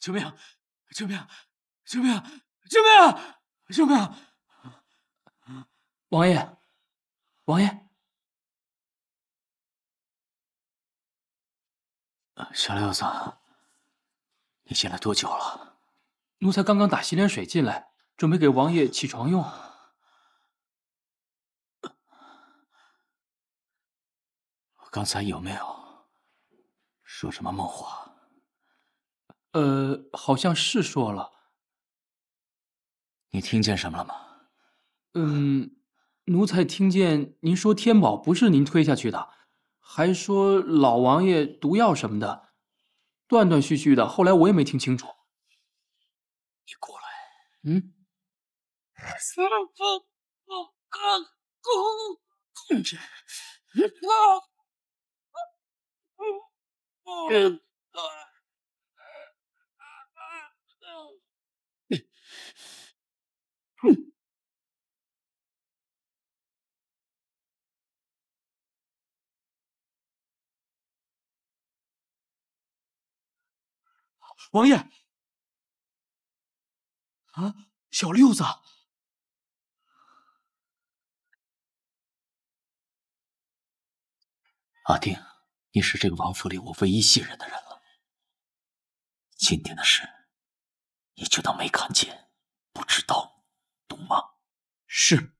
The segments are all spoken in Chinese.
救命！救命！救命！救命！救命！王爷，王爷，小六子，你进来多久了？奴才刚刚打洗脸水进来，准备给王爷起床用。刚才有没有说什么梦话？好像是说了。你听见什么了吗？奴才听见您说天宝不是您推下去的，还说老王爷毒药什么的，断断续续的。后来我也没听清楚。你过来。王爷，啊，小六子，阿定，你是这个王府里我唯一信任的人了。今天的事，你就当没看见，不知道，懂吗？是。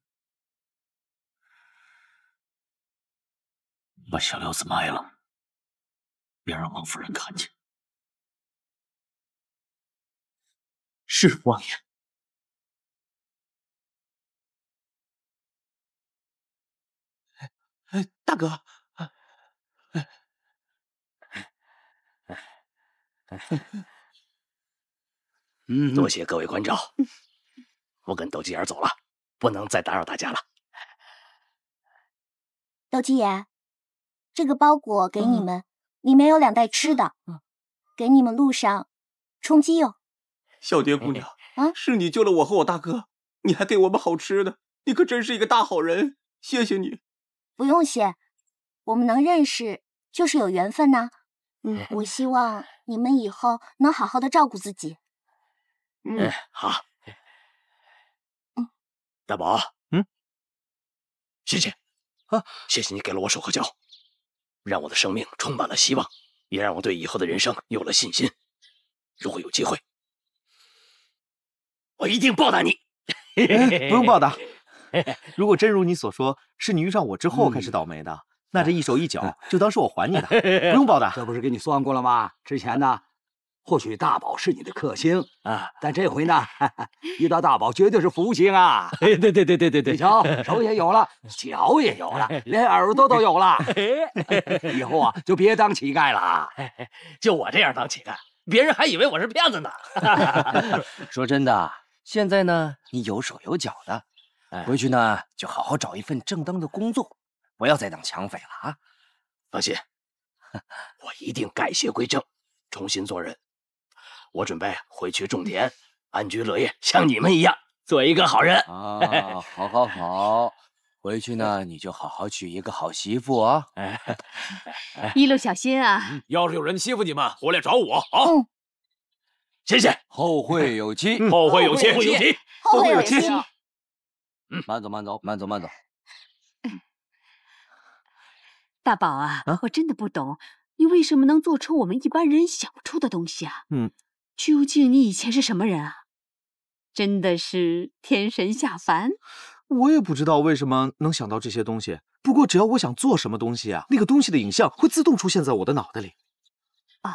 把小六子埋了，别让王夫人看见。是，王爷。大哥，多谢各位关照，我跟斗鸡眼走了，不能再打扰大家了。斗鸡眼，这个包裹给你们，里面有2袋吃的，给你们路上充饥用。小蝶姑娘，啊，是你救了我和我大哥，你还给我们好吃的，你可真是一个大好人，谢谢你。不用谢，我们能认识就是有缘分呐。我希望你们以后能好好的照顾自己。好。大宝，谢谢啊，谢谢你给了我手和脚，让我的生命充满了希望，也让我对以后的人生有了信心。如果有机会，我一定报答你。不用报答。如果真如你所说，是你遇上我之后开始倒霉的，那这一手一脚就当是我还你的，不用报答。这不是给你算过了吗？之前呢，或许大宝是你的克星啊，但这回呢，遇到大宝绝对是福星啊！对，你瞧，手也有了，脚也有了，连耳朵都有了。以后啊，就别当乞丐了。就我这样当乞丐，别人还以为我是骗子呢。说真的，现在呢，你有手有脚的，回去呢就好好找一份正当的工作，不要再当抢匪了啊！放心，我一定改邪归正，重新做人。我准备回去种田，安居乐业，像你们一样做一个好人。啊，好，回去呢你就好好娶一个好媳妇啊！一路小心啊！要是有人欺负你们，回来找我啊！谢谢。后会有期，后会有期，后会有期。慢走。大宝啊，我真的不懂，你为什么能做出我们一般人想不出的东西啊？究竟你以前是什么人啊？真的是天神下凡？我也不知道为什么能想到这些东西，不过只要我想做什么东西啊，那个东西的影像会自动出现在我的脑袋里。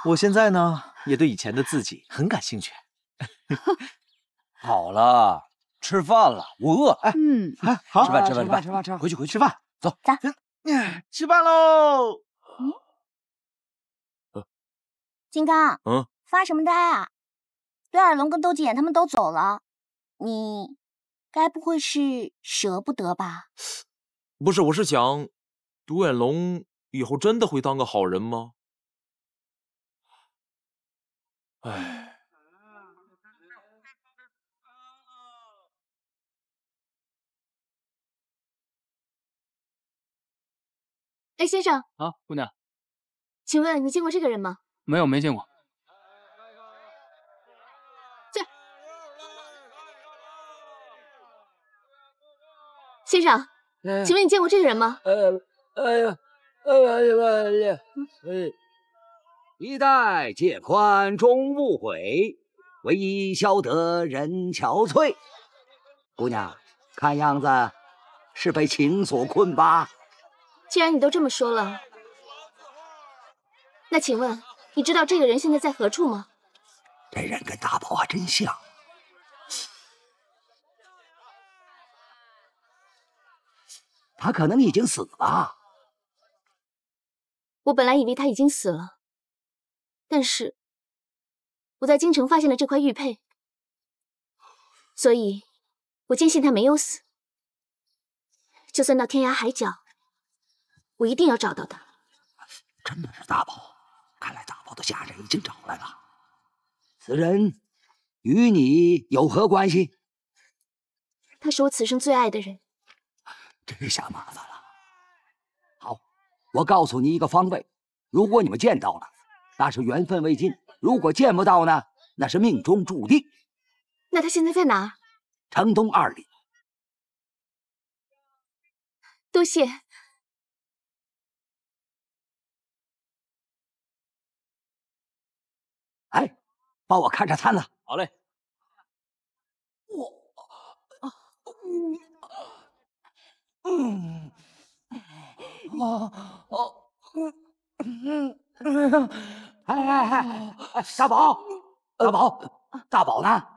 我现在呢，也对以前的自己很感兴趣。好了，吃饭了，我饿。好，吃饭，回去吃饭，走。吃饭喽！金刚，发什么呆啊？对耳龙跟斗鸡眼他们都走了，你该不会是舍不得吧？不是，我是想，独眼龙以后真的会当个好人吗？哎，哎，先生啊，姑娘，请问你见过这个人吗？没见过。先生，请问你见过这个人吗？一代借宽终不悔，唯一消得人憔悴。姑娘，看样子是被情所困吧？既然你都这么说了，那请问你知道这个人现在在何处吗？这人跟大宝还真像。他可能已经死了。我本来以为他已经死了，但是我在京城发现了这块玉佩，所以我坚信他没有死。就算到天涯海角，我一定要找到他。真的是大宝，看来大宝的家人已经找来了。此人与你有何关系？他是我此生最爱的人。这下麻烦了。好，我告诉你一个方位，如果你们见到了，那是缘分未尽；如果见不到呢，那是命中注定。那他现在在哪儿？城东2里。多谢。哎，帮我看着摊子。好嘞。大宝，大宝呢？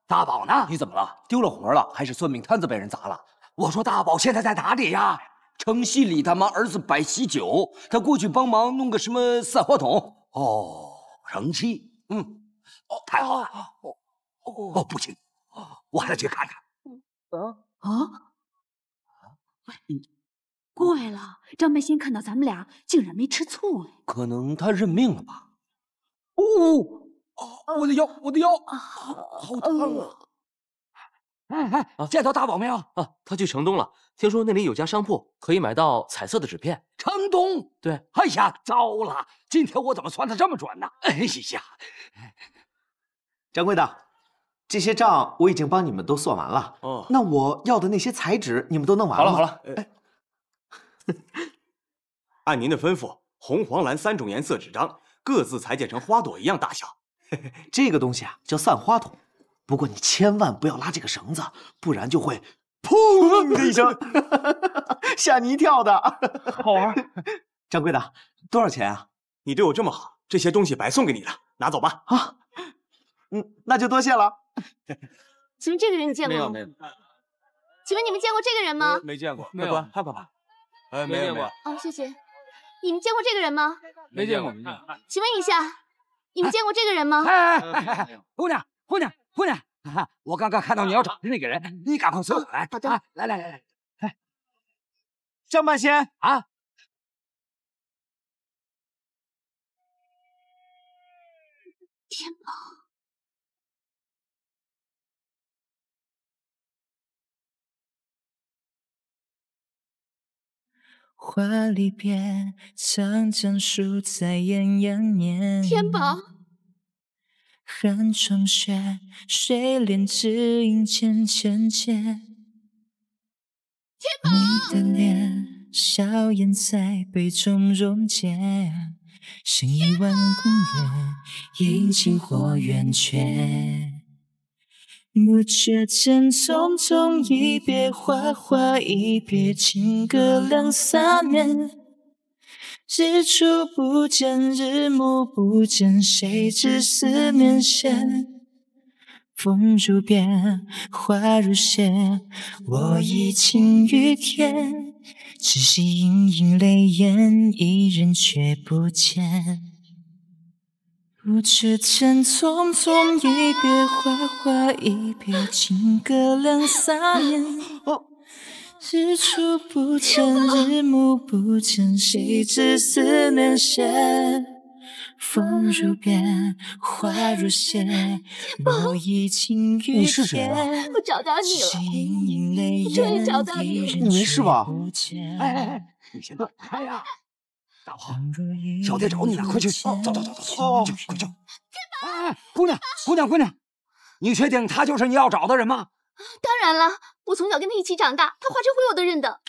大宝呢？你怎么了？丢了魂了，还是算命摊子被人砸了？我说大宝现在在哪里呀？城西里他妈儿子摆喜酒，他过去帮忙弄个什么散花筒。哦，城西，太好了。不行，我还得去看看。怪了，张半仙看到咱们俩，竟然没吃醋哎。可能他认命了吧？我的腰，好疼啊！见到大宝没有？啊，他去城东了。听说那里有家商铺，可以买到彩色的纸片。城东？对。哎呀，糟了！今天我怎么算的这么准呢？哎呀，掌柜的，这些账我已经帮你们都算完了。那我要的那些彩纸你们都弄完了吗？好了。按您的吩咐，红、黄、蓝3种颜色纸张，各自裁剪成花朵一样大小。这个东西啊叫散花筒，不过你千万不要拉这个绳子，不然就会砰的一声，吓你一跳的。好玩。掌柜的，多少钱啊？你对我这么好，这些东西白送给你了，拿走吧。啊，那就多谢了。请问这个人你见过吗？没有。请问你们见过这个人吗？没见过。快关，害怕吧。没见过。哦，谢谢。你们见过这个人吗？没见过。请问一下，你们见过这个人吗？姑娘，我刚刚看到你要找的那个人，你赶快随我来。好的。来，张半仙啊。天宝。花离别，长江树在艳阳年。天宝，寒窗雪，水帘只影浅浅浅。天宝，你的脸，笑颜在杯中溶解，像一弯宫月，映晴或圆缺。不觉间匆匆一别，花花一别，情隔2、3年。日出不见，日暮不见，谁知思念线？风如鞭，花如谢，我已情于天。只是盈盈泪眼，一人却不见。不觉间匆匆一别，花花一别，情隔2、3年。日出不见，日暮不见，谁知思念线？风如鞭，花如谢，我已情于天。你是谁啊？我找到你了，我终于找到你了。你没事吧？你先躲开呀！大宝，小蝶找你呢，快去！走，快去！姑娘，你确定他就是你要找的人吗？当然了，我从小跟他一起长大，他化成灰我都认得。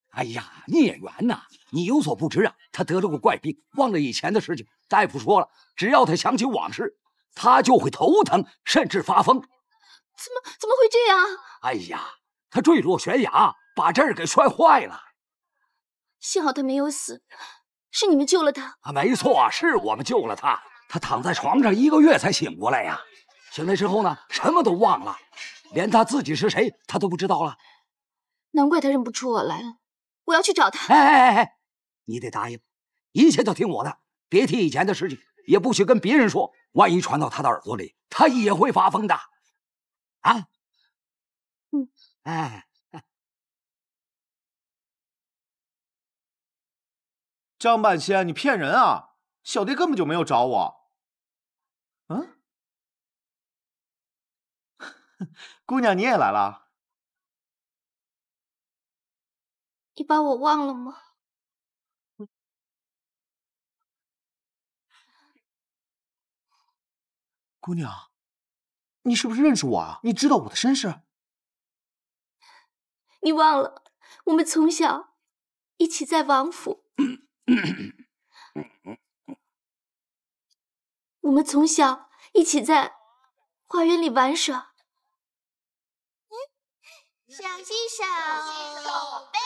哎呀，孽缘呐！你有所不知啊，他得了个怪病，忘了以前的事情。大夫说了，只要他想起往事，他就会头疼，甚至发疯。怎么会这样？哎呀，他坠落悬崖，把这儿给摔坏了。幸好他没有死，是你们救了他。啊，没错，是我们救了他。他躺在床上1个月才醒过来呀。醒来之后呢，什么都忘了，连他自己是谁他都不知道了。难怪他认不出我来了。我要去找他。哎，你得答应，一切都听我的，别提以前的事情，也不许跟别人说。万一传到他的耳朵里，他也会发疯的。啊？哎。张半仙，你骗人啊！小蝶根本就没有找我。嗯，姑娘你也来了。你把我忘了吗？姑娘，你是不是认识我啊？你知道我的身世？你忘了，我们从小一起在王府。我们从小一起在花园里玩耍。小心手背。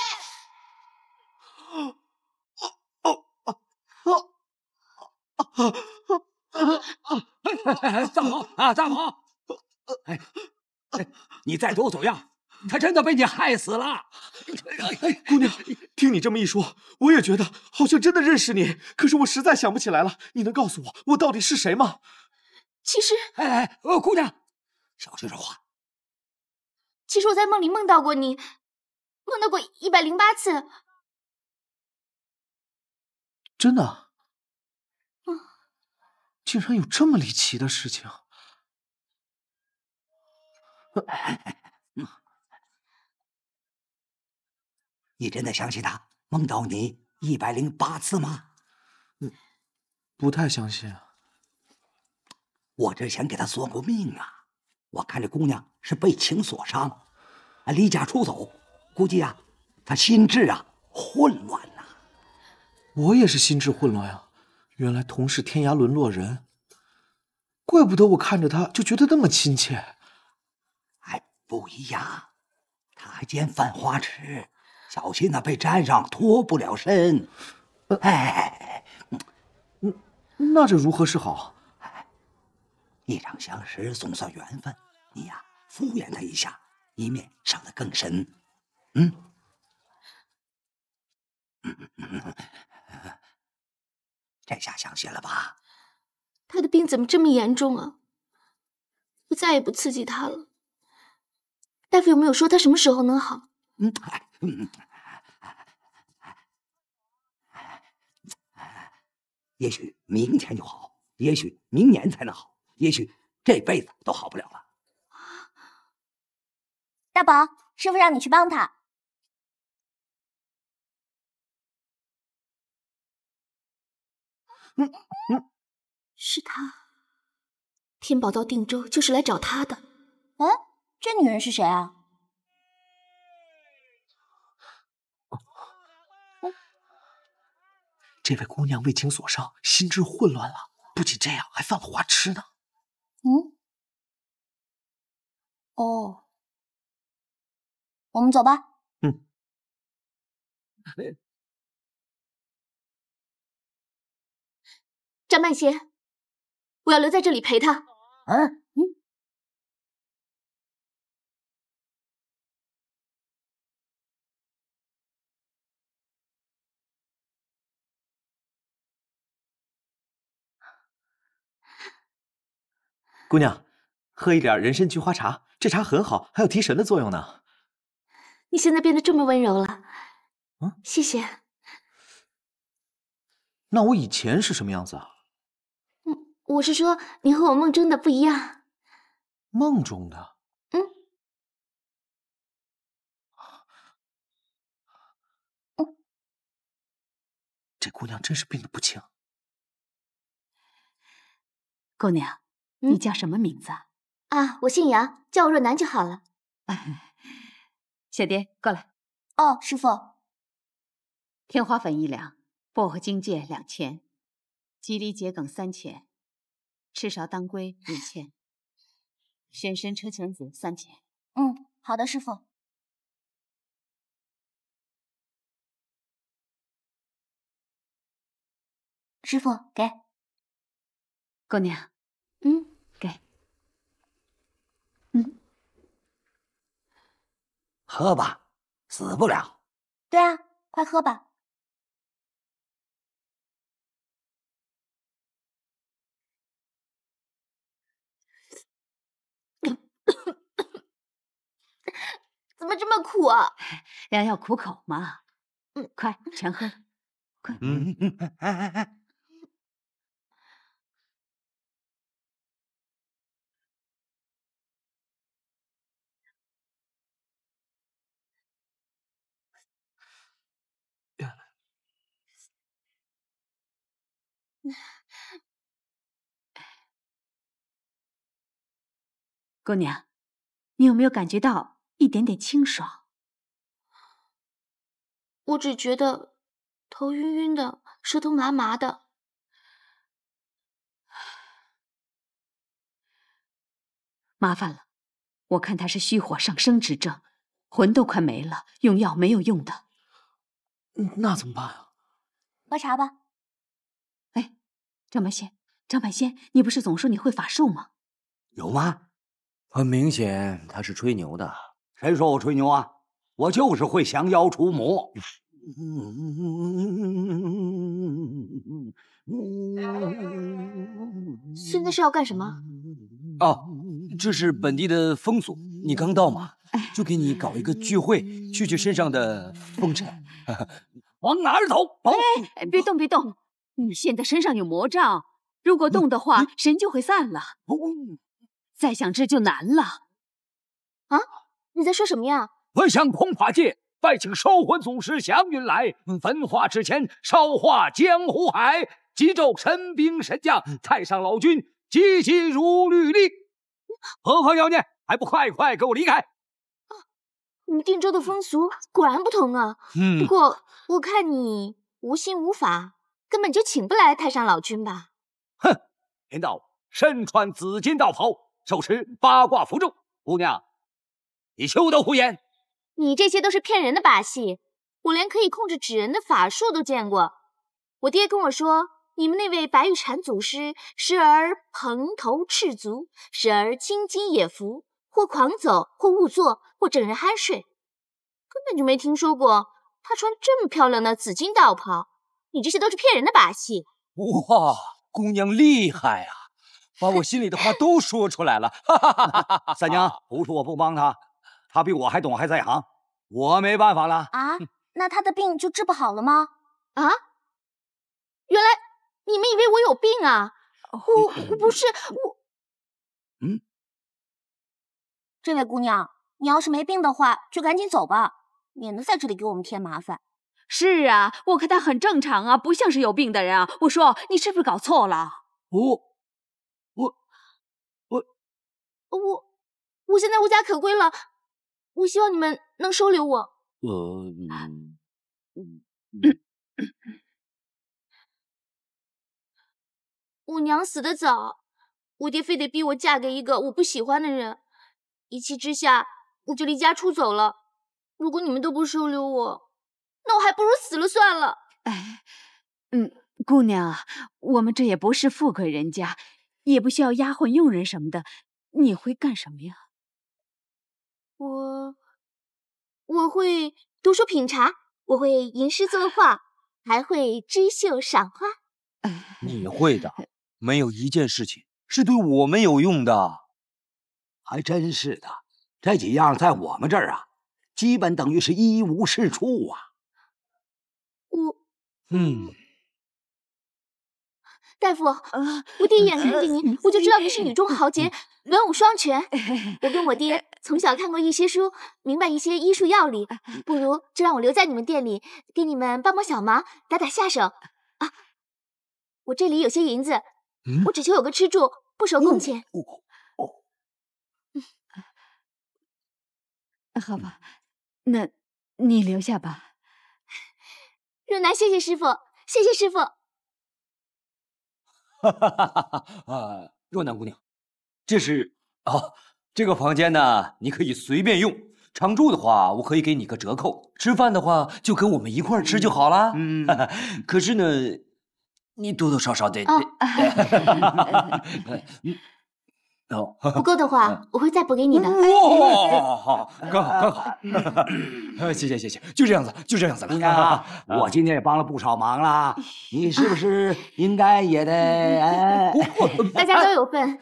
大宝啊，大宝！哎，你再多走样，他真的被你害死了。姑娘，听你这么一说，我也觉得好像真的认识你，可是我实在想不起来了。你能告诉我到底是谁吗？其实，姑娘，小心说话。其实我在梦里梦到过你，梦到过108次。真的？竟然有这么离奇的事情！你真的相信他梦到你108次吗？不太相信啊。我之前给他算过命啊，我看这姑娘是被情所伤，离家出走，估计啊，她心智混乱呐。我也是心智混乱呀。原来同是天涯沦落人，怪不得我看着他就觉得那么亲切。不一样，他还兼犯花痴，小心被沾上脱不了身。那这如何是好？一场相识总算缘分，你敷衍他一下，以免伤得更深。这下相信了吧？他的病怎么这么严重啊？我再也不刺激他了。大夫有没有说他什么时候能好？也许明天就好，也许明年才能好，也许这辈子都好不了了。大宝，师傅让你去帮他。是他。天宝到定州就是来找他的。这女人是谁啊？这位姑娘为情所伤，心智混乱了，不仅这样，还犯了花痴呢。我们走吧。张半仙，我要留在这里陪他。姑娘，喝一点人参菊花茶，这茶很好，还有提神的作用呢。你现在变得这么温柔了，谢谢。那我以前是什么样子啊？我是说，你和我梦中的不一样。梦中的？这姑娘真是病得不轻。姑娘，你叫什么名字啊？我姓杨，叫我若楠就好了。小蝶，过来。哦，师傅。天花粉1两，薄荷荆芥2钱，鸡梨桔梗3钱，赤芍当归1钱，玄参车前子3钱。好的，师傅。师傅，给。姑娘，给。喝吧，死不了。对啊，快喝吧。怎么这么苦啊？良药苦口嘛。快，全喝。快。姑娘，你有没有感觉到一点点清爽？我只觉得头晕晕的，舌头麻麻的。麻烦了，我看他是虚火上升之症，魂都快没了，用药没有用的。那怎么办啊？喝茶吧。哎，张半仙，你不是总说你会法术吗？有吗？很明显，他是吹牛的。谁说我吹牛啊？我就是会降妖除魔。现在是要干什么？哦，这是本地的风俗。你刚到嘛，就给你搞一个聚会，去身上的风尘。往哪儿走？哎，别动！你现在身上有魔障，如果动的话，神就会散了。再想治就难了。啊？你在说什么呀？我向空法界拜请收魂祖师祥云来，焚化之前烧化江湖海，急奏神兵神将，太上老君急急如律令。何况妖孽，还不快给我离开！你们定州的风俗果然不同啊。不过我看你无心无法，根本就请不来太上老君吧？哼！贫道身穿紫金道袍，手持八卦符咒，姑娘，你休得胡言！你这些都是骗人的把戏，我连可以控制纸人的法术都见过。我爹跟我说，你们那位白玉蝉祖师时而蓬头赤足，时而金鸡野服，或狂走，或误坐，或整人酣睡，根本就没听说过他穿这么漂亮的紫金道袍。你这些都是骗人的把戏。哇，姑娘厉害啊，把我心里的话都说出来了。三娘，不是我不帮他，他比我还懂还在行，我没办法了。啊，那他的病就治不好了吗？啊？原来你们以为我有病啊？我不是我。这位姑娘，你要是没病的话，就赶紧走吧，免得在这里给我们添麻烦。是啊，我看他很正常啊，不像是有病的人啊。我说你是不是搞错了？我现在无家可归了，我希望你们能收留我。我娘死得早，我爹非得逼我嫁给一个我不喜欢的人，一气之下我就离家出走了。如果你们都不收留我，那我还不如死了算了。姑娘，我们这也不是富贵人家，也不需要丫鬟佣人什么的。你会干什么呀？我会读书品茶，我会吟诗作画，还会织绣赏花。你会的，没有一件事情是对我们有用的。还真是的，这几样在我们这儿啊，基本等于是一无是处啊。大夫，我第一眼看见你，我就知道你是女中豪杰，文武双全。我跟我爹从小看过一些书，明白一些医术药理。不如就让我留在你们店里，给你们帮小忙，打下手啊！我这里有些银子，我只求有个吃住，不收工钱。好吧，那你留下吧。若男，谢谢师傅，谢谢师傅。若男姑娘，这是这个房间呢，你可以随便用。常住的话，我可以给你个折扣；吃饭的话，就跟我们一块儿吃就好了。可是呢，你多多少少得。不够的话，我会再补给你的。好，刚好。谢谢，就这样子了。姑娘，我今天也帮了不少忙啦，你是不是应该也得？大家都有份。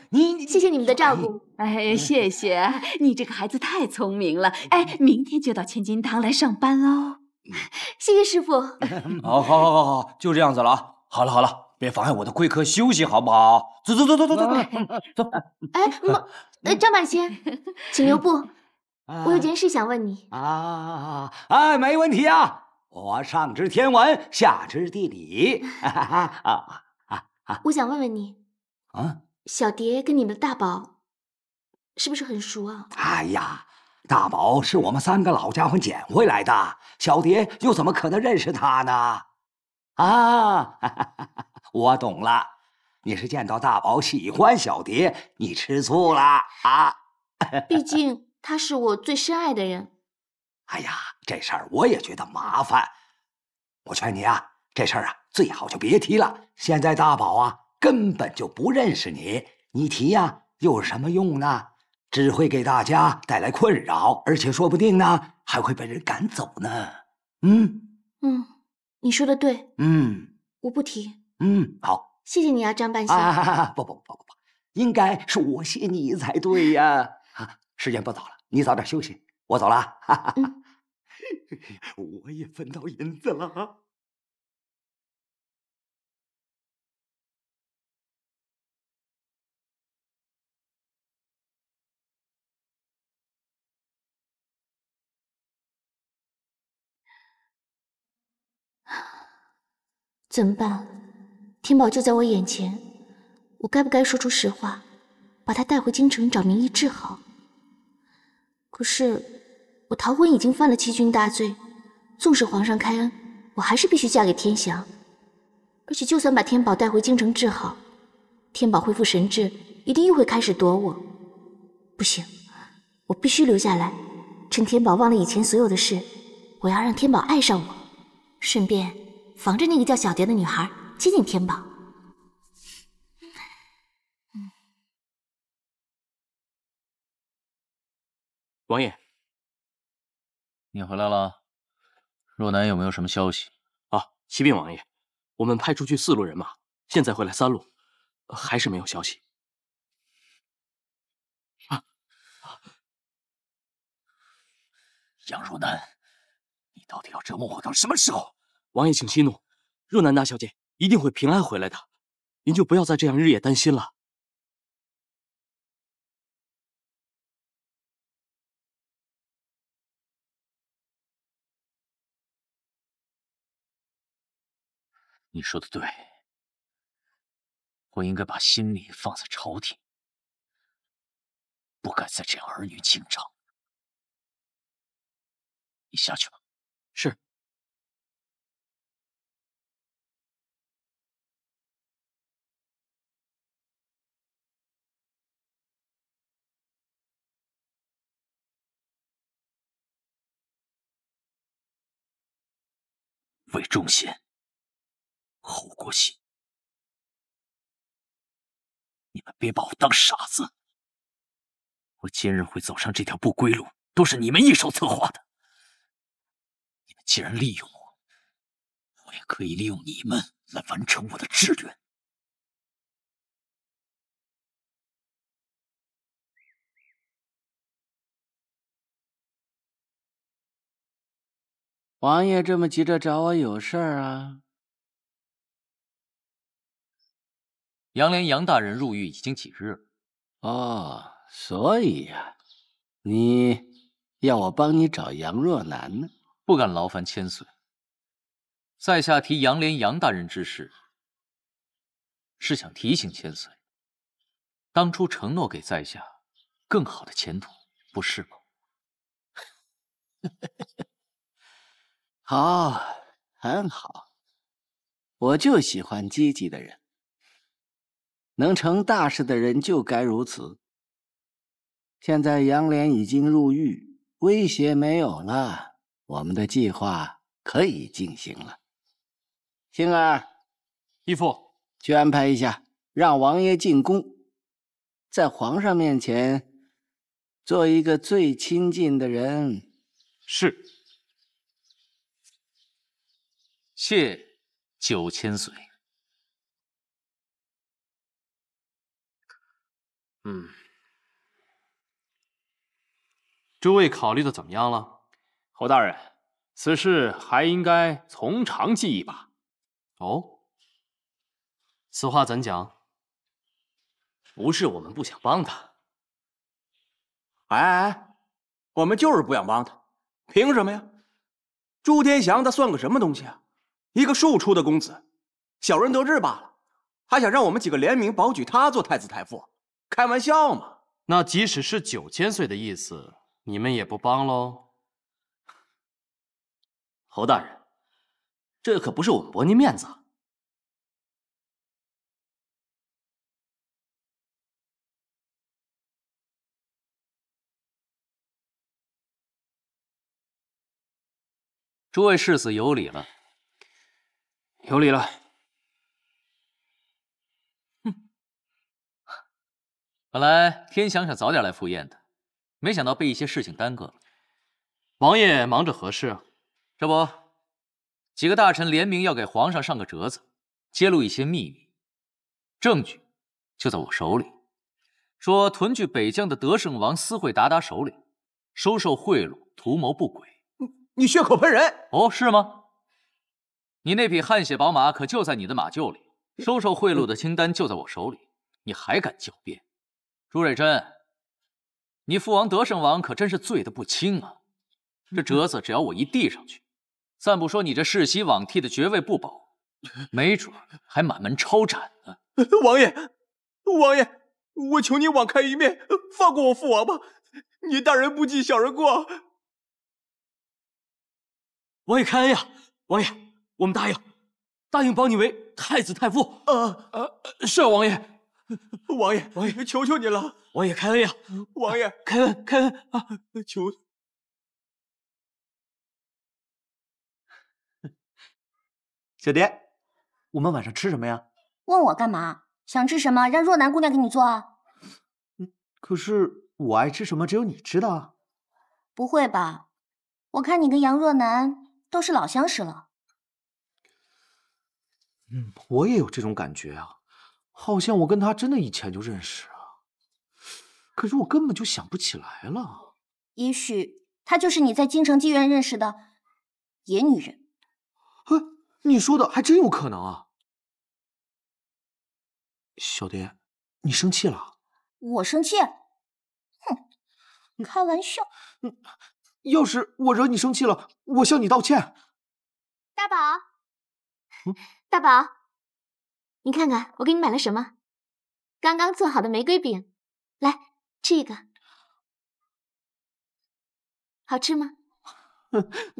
谢谢你们的照顾。哎，谢谢你这个孩子太聪明了。哎，明天就到千金堂来上班喽。谢谢师傅。好，就这样子了啊。好了。别妨碍我的贵客休息，好不好？走。哎，张百仙，请留步，我有件事想问你。没问题啊，我上知天文，下知地理。我想问问你，小蝶跟你们的大宝是不是很熟啊？哎呀，大宝是我们3个老家伙捡回来的，小蝶又怎么可能认识他呢？我懂了，你是见到大宝喜欢小蝶，你吃醋了啊？毕竟他是我最深爱的人。哎呀，这事儿我也觉得麻烦。我劝你啊，这事儿啊最好就别提了。现在大宝啊根本就不认识你，你提呀又有什么用呢？只会给大家带来困扰，而且说不定呢还会被人赶走呢。你说的对。我不提。好，谢谢你啊，张半仙。不，应该是我谢你才对呀。时间不早了，你早点休息，我走了。我也分到银子了。怎么办？天宝就在我眼前，我该不该说出实话，把他带回京城找名医治好？可是我逃婚已经犯了欺君大罪，纵使皇上开恩，我还是必须嫁给天祥。而且就算把天宝带回京城治好，天宝恢复神智，一定又会开始躲我。不行，我必须留下来，趁天宝忘了以前所有的事，我要让天宝爱上我，顺便防着那个叫小蝶的女孩接近天宝。王爷，你回来了。若男有没有什么消息？启禀王爷，我们派出去4路人马，现在回来3路，还是没有消息。杨若男，你到底要折磨我到什么时候？王爷请息怒，若男大小姐一定会平安回来的，您就不要再这样日夜担心了。你说的对，我应该把心力放在朝廷，不该再这样儿女情长。你下去吧。是。魏忠贤、侯国信，你们别把我当傻子！我今日会走上这条不归路，都是你们一手策划的。你们既然利用我，我也可以利用你们来完成我的志愿。王爷这么急着找我有事儿啊？杨连杨大人入狱已经几日了。哦，所以呀，你要我帮你找杨若男呢？不敢劳烦千岁。在下提杨连杨大人之事，是想提醒千岁，当初承诺给在下更好的前途，不是吗？好，很好，我就喜欢积极的人，能成大事的人就该如此。现在杨莲已经入狱，威胁没有了，我们的计划可以进行了。星儿，义父，去安排一下，让王爷进宫，在皇上面前做一个最亲近的人。是。谢9000岁。诸位考虑的怎么样了？侯大人，此事还应该从长计议吧。哦，此话怎讲？不是我们不想帮他。哎，我们就是不想帮他，凭什么呀？朱天祥他算个什么东西啊？一个庶出的公子，小人得志罢了，还想让我们几个联名保举他做太子太傅？开玩笑嘛！那即使是9000岁的意思，你们也不帮喽？侯大人，这可不是我们驳您面子啊。诸位誓死有礼了。有礼了。本来天祥想早点来赴宴的，没想到被一些事情耽搁了。王爷忙着何事啊？这不，几个大臣联名要给皇上上个折子，揭露一些秘密，证据就在我手里。说屯聚北疆的德胜王私会鞑靼首领，收受贿赂，图谋不轨。你血口喷人！哦，是吗？你那匹汗血宝马可就在你的马厩里，收受贿赂的清单就在我手里，你还敢狡辩？朱蕊珍，你父王德胜王可真是罪得不轻啊！这折子只要我一递上去，暂不说你这世袭罔替的爵位不保，没准还满门抄斩呢。王爷，王爷，我求你网开一面，放过我父王吧！你大人不计小人过。王爷开恩呀！王爷，我们答应保你为太子太傅。是啊，王爷。王爷，求求你了！王爷开恩呀！王爷，开恩啊！求。小蝶，我们晚上吃什么呀？问我干嘛？想吃什么，让若楠姑娘给你做啊。可是我爱吃什么，只有你知道啊。不会吧？我看你跟杨若楠都是老相识了。我也有这种感觉啊，好像我跟她真的以前就认识啊。可是我根本就想不起来了。也许她就是你在京城妓院认识的野女人。你说的还真有可能啊。小蝶，你生气了？我生气？哼，开玩笑。要是我惹你生气了，我向你道歉。大宝，大宝，你看看我给你买了什么？刚刚做好的玫瑰饼，来吃一个，好吃吗？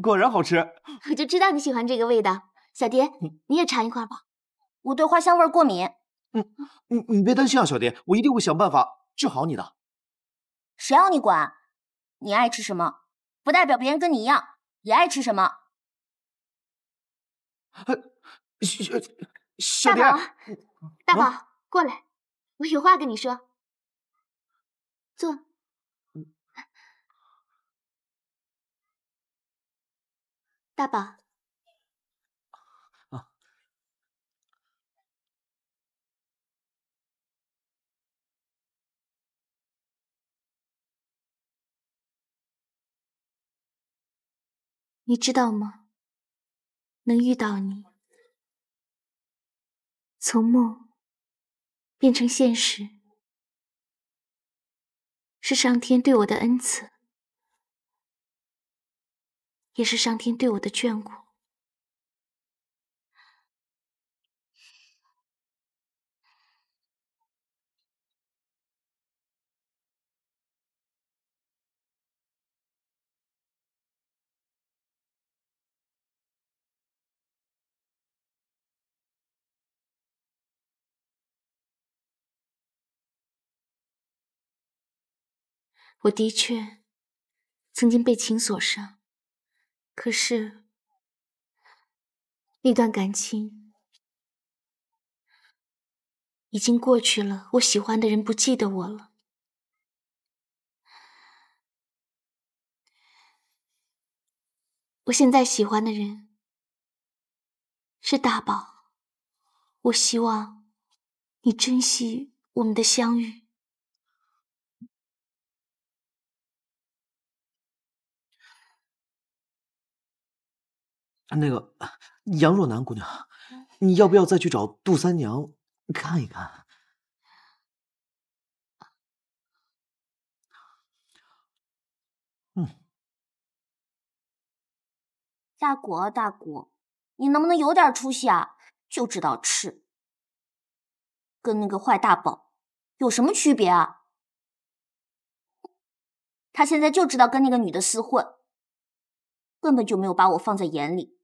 果然好吃。我就知道你喜欢这个味道。小蝶，你也尝一块吧。我对花香味过敏。你别担心啊，小蝶，我一定会想办法治好你的。谁要你管？你爱吃什么，不代表别人跟你一样也爱吃什么。小蝶，大宝，过来，我有话跟你说。坐。大宝。你知道吗？能遇到你，从梦变成现实，是上天对我的恩赐，也是上天对我的眷顾。我的确曾经被情所伤，可是那段感情已经过去了，我喜欢的人不记得我了。我现在喜欢的人是大宝，我希望你珍惜我们的相遇。那个杨若楠姑娘，你要不要再去找杜三娘看一看？大果，大果，你能不能有点出息啊？就知道吃，跟那个坏大宝有什么区别啊？他现在就知道跟那个女的厮混，根本就没有把我放在眼里。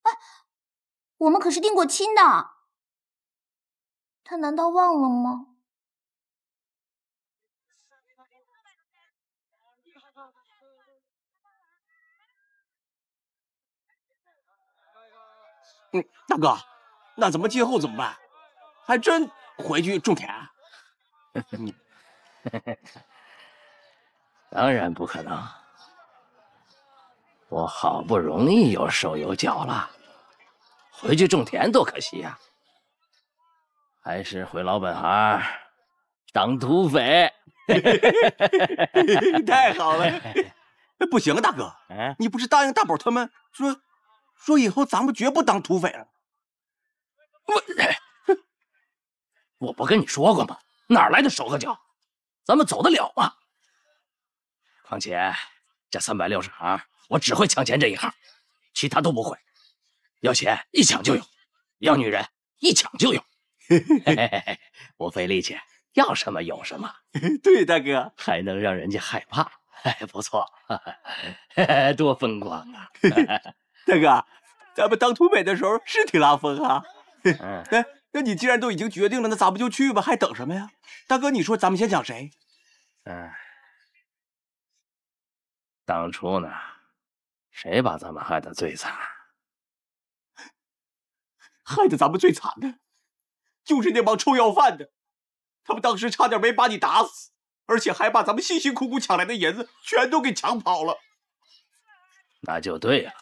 哎，我们可是定过亲的，他难道忘了吗？大哥，那咱们今后怎么办？还真回去种田？当然不可能，我好不容易有手有脚了，回去种田多可惜呀！还是回老本行，当土匪。太好了！不行啊，大哥，你不是答应大宝他们说以后咱们绝不当土匪了？我不跟你说过吗？哪来的手和脚？咱们走得了吗？况且这360行，我只会抢钱这一行，其他都不会。要钱一抢就有，要女人一抢就有。不费力气，要什么有什么。对，大哥，还能让人家害怕，不错，多风光啊！大哥，咱们当土匪的时候是挺拉风啊。那你既然都已经决定了，那咱们就去吧，还等什么呀？大哥，你说咱们先讲谁？当初呢，谁把咱们害得最惨？害得咱们最惨的，就是那帮臭要饭的。他们当时差点没把你打死，而且还把咱们辛辛苦苦抢来的银子全都给抢跑了。那就对了，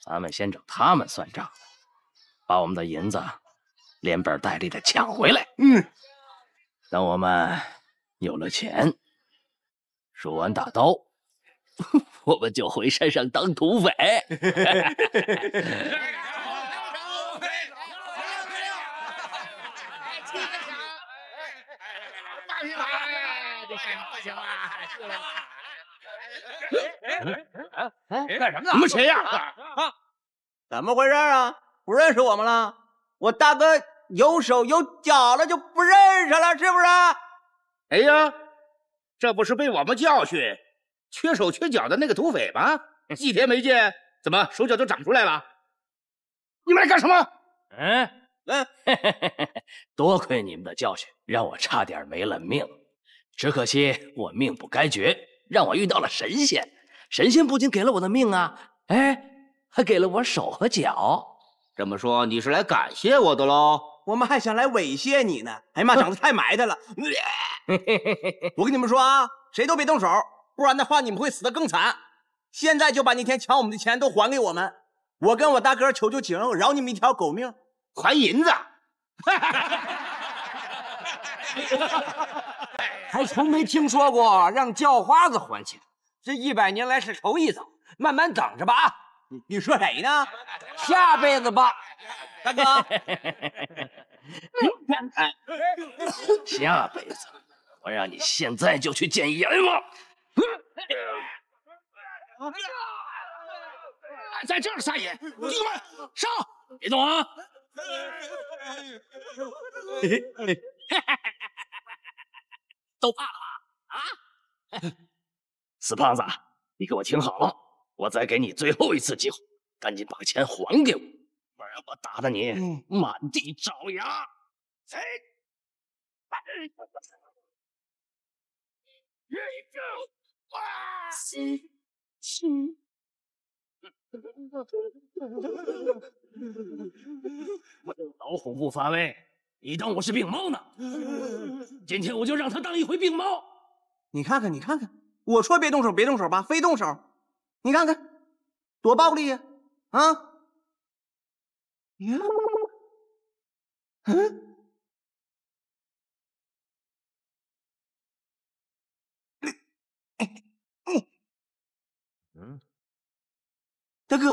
咱们先找他们算账，把我们的银子连本带利的抢回来。等我们有了钱，收完大刀，我们就回山上当土匪。干什么呢？你们谁呀？怎么回事啊？不认识我们了？我大哥有手有脚了就不认识了，是不是？哎呀，这不是被我们教训缺手缺脚的那个土匪吗？几天没见，怎么手脚都长出来了？你们来干什么？多亏你们的教训，让我差点没了命。只可惜我命不该绝，让我遇到了神仙。神仙不仅给了我的命啊，还给了我手和脚。这么说你是来感谢我的喽？我们还想来猥亵你呢。哎呀妈，长得太埋汰了！我跟你们说啊，谁都别动手，不然的话你们会死得更惨。现在就把那天抢我们的钱都还给我们，我跟我大哥求求情，饶你们一条狗命。还银子？还从没听说过让叫花子还钱，这100年来是头一遭，慢慢等着吧啊！你说谁呢？下辈子吧，大哥。下辈子，我让你现在就去见阎王。在这儿撒野，弟兄们上！别动啊！都怕了吧？死胖子，你给我听好了，我再给你最后一次机会，赶紧把钱还给我，不然我打得你满地找牙！老虎不发威，你当我是病猫呢？今天我就让他当一回病猫。你看看，你看看，我说别动手，别动手吧，非动手。你看看，多暴力呀！啊！呀，大哥，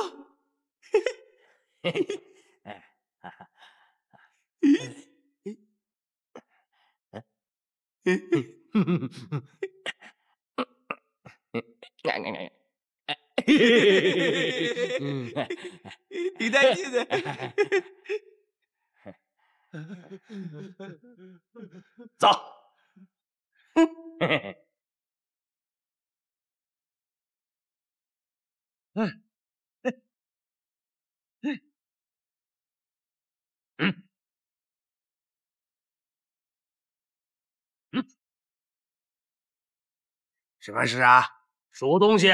挺带劲的。走。什么事啊？数东西。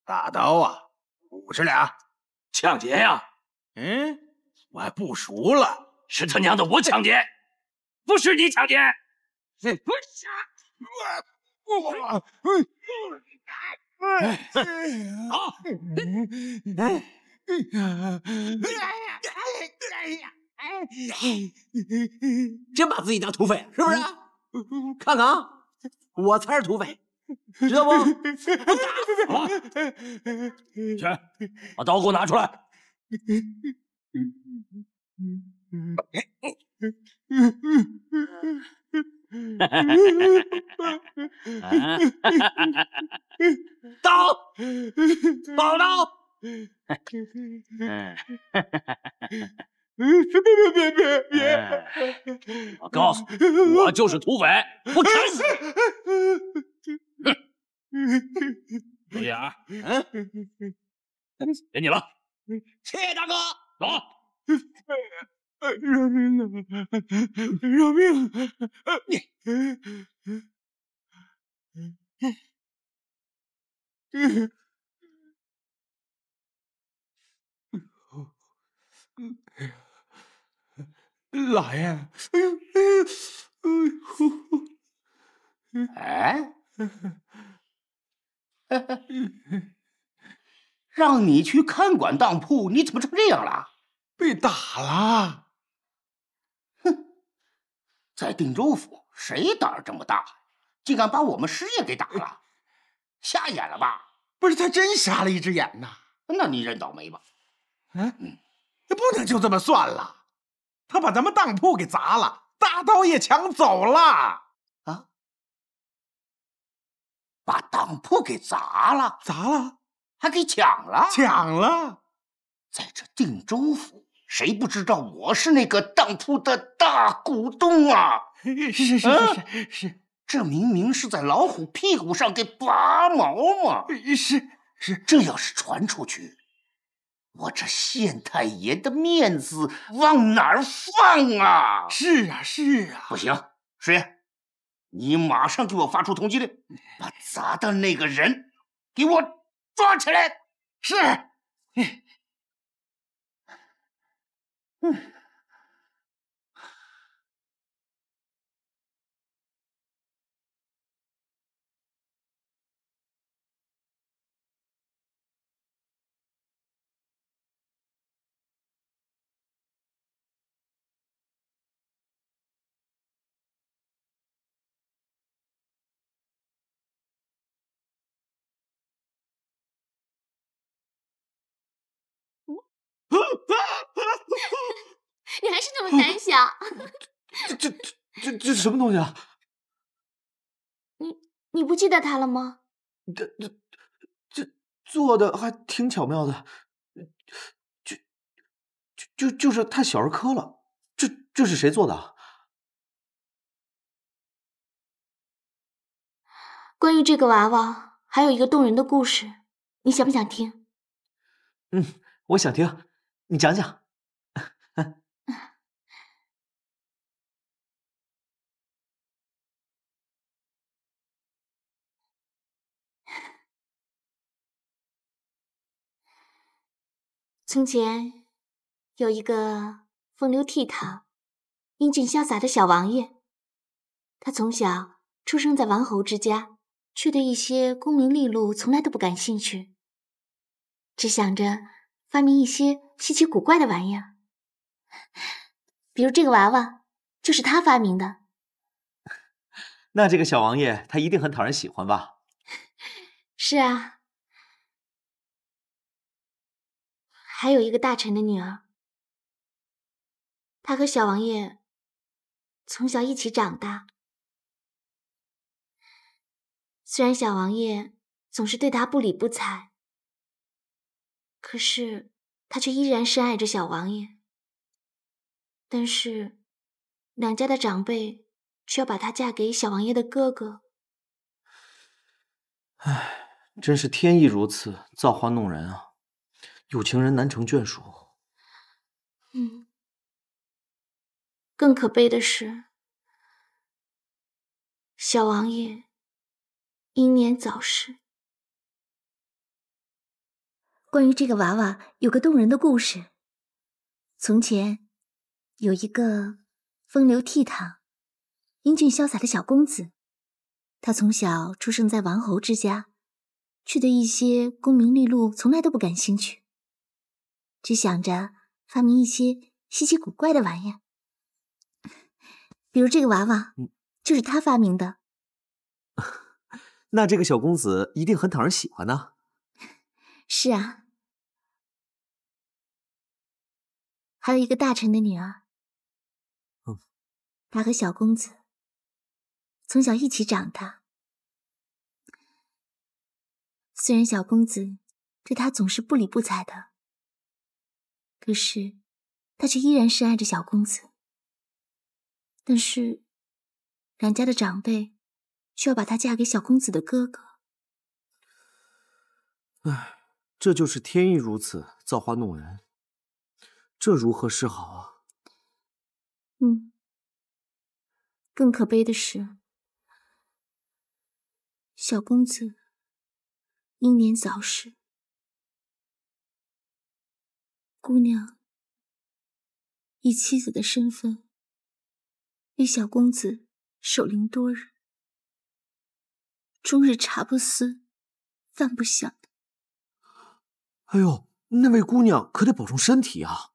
大刀啊，50两。抢劫呀？我还不熟了。是他娘的我抢劫，不是你抢劫。不是。好。真把自己当土匪是不是？看看啊，我才是土匪，知道不？好了，去，把刀给我拿出来。刀，宝刀。别！我告诉你，我就是土匪，我砍死你！注意啊！给你了，谢谢大哥，走。饶命啊！饶命！老爷，哎，让你去看管当铺，你怎么成这样了？被打了。哼，在定州府，谁胆儿这么大，竟敢把我们师爷给打了？瞎眼了吧？不是，他真瞎了一只眼呐。那你认倒霉吧。不能就这么算了。他把咱们当铺给砸了，大刀也抢走了。啊！把当铺给砸了？砸了？还给抢了？抢了！在这定州府，谁不知道我是那个当铺的大股东啊？是，这明明是在老虎屁股上给拔毛嘛！是，这要是传出去，我这县太爷的面子往哪儿放啊？是啊，不行，师爷，你马上给我发出通缉令，把砸的那个人给我抓起来。是。你还是那么胆小。这什么东西啊？你不记得他了吗？这做的还挺巧妙的，就是太小儿科了。这是谁做的啊？关于这个娃娃，还有一个动人的故事，你想不想听？我想听，你讲讲。从前有一个风流倜傥、英俊潇洒的小王爷，他从小出生在王侯之家，却对一些功名利禄从来都不感兴趣，只想着发明一些稀奇古怪的玩意儿。比如这个娃娃，就是他发明的。那这个小王爷他一定很讨人喜欢吧？是啊。还有一个大臣的女儿，她和小王爷从小一起长大。虽然小王爷总是对她不理不睬，可是她却依然深爱着小王爷。但是两家的长辈却要把她嫁给小王爷的哥哥。唉，真是天意如此，造化弄人啊！有情人难成眷属。更可悲的是，小王爷英年早逝。关于这个娃娃，有个动人的故事。从前有一个风流倜傥、英俊潇洒的小公子，他从小出生在王侯之家，却对一些功名利禄从来都不感兴趣，只想着发明一些稀奇古怪的玩意儿。比如这个娃娃，就是他发明的。那这个小公子一定很讨人喜欢呢。是啊。还有一个大臣的女儿，她和小公子从小一起长大。虽然小公子对她总是不理不睬的，可是他却依然深爱着小公子。但是两家的长辈却要把她嫁给小公子的哥哥。唉，这就是天意如此，造化弄人，这如何是好啊？更可悲的是，小公子英年早逝，姑娘以妻子的身份为小公子守灵多日，终日茶不思饭不想。哎呦，那位姑娘可得保重身体啊！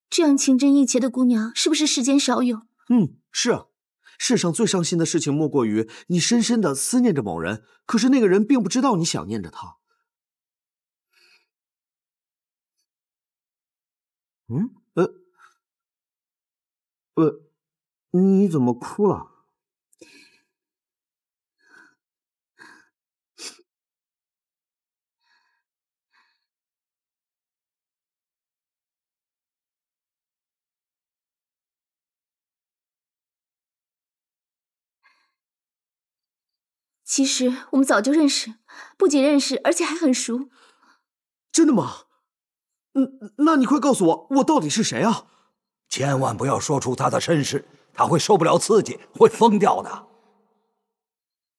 这样情真意切的姑娘，是不是世间少有？是啊，世上最伤心的事情莫过于你深深的思念着某人，可是那个人并不知道你想念着他。你怎么哭了？其实我们早就认识，不仅认识，而且还很熟。真的吗？那你快告诉我，我到底是谁啊？千万不要说出他的身世，他会受不了刺激，会疯掉的。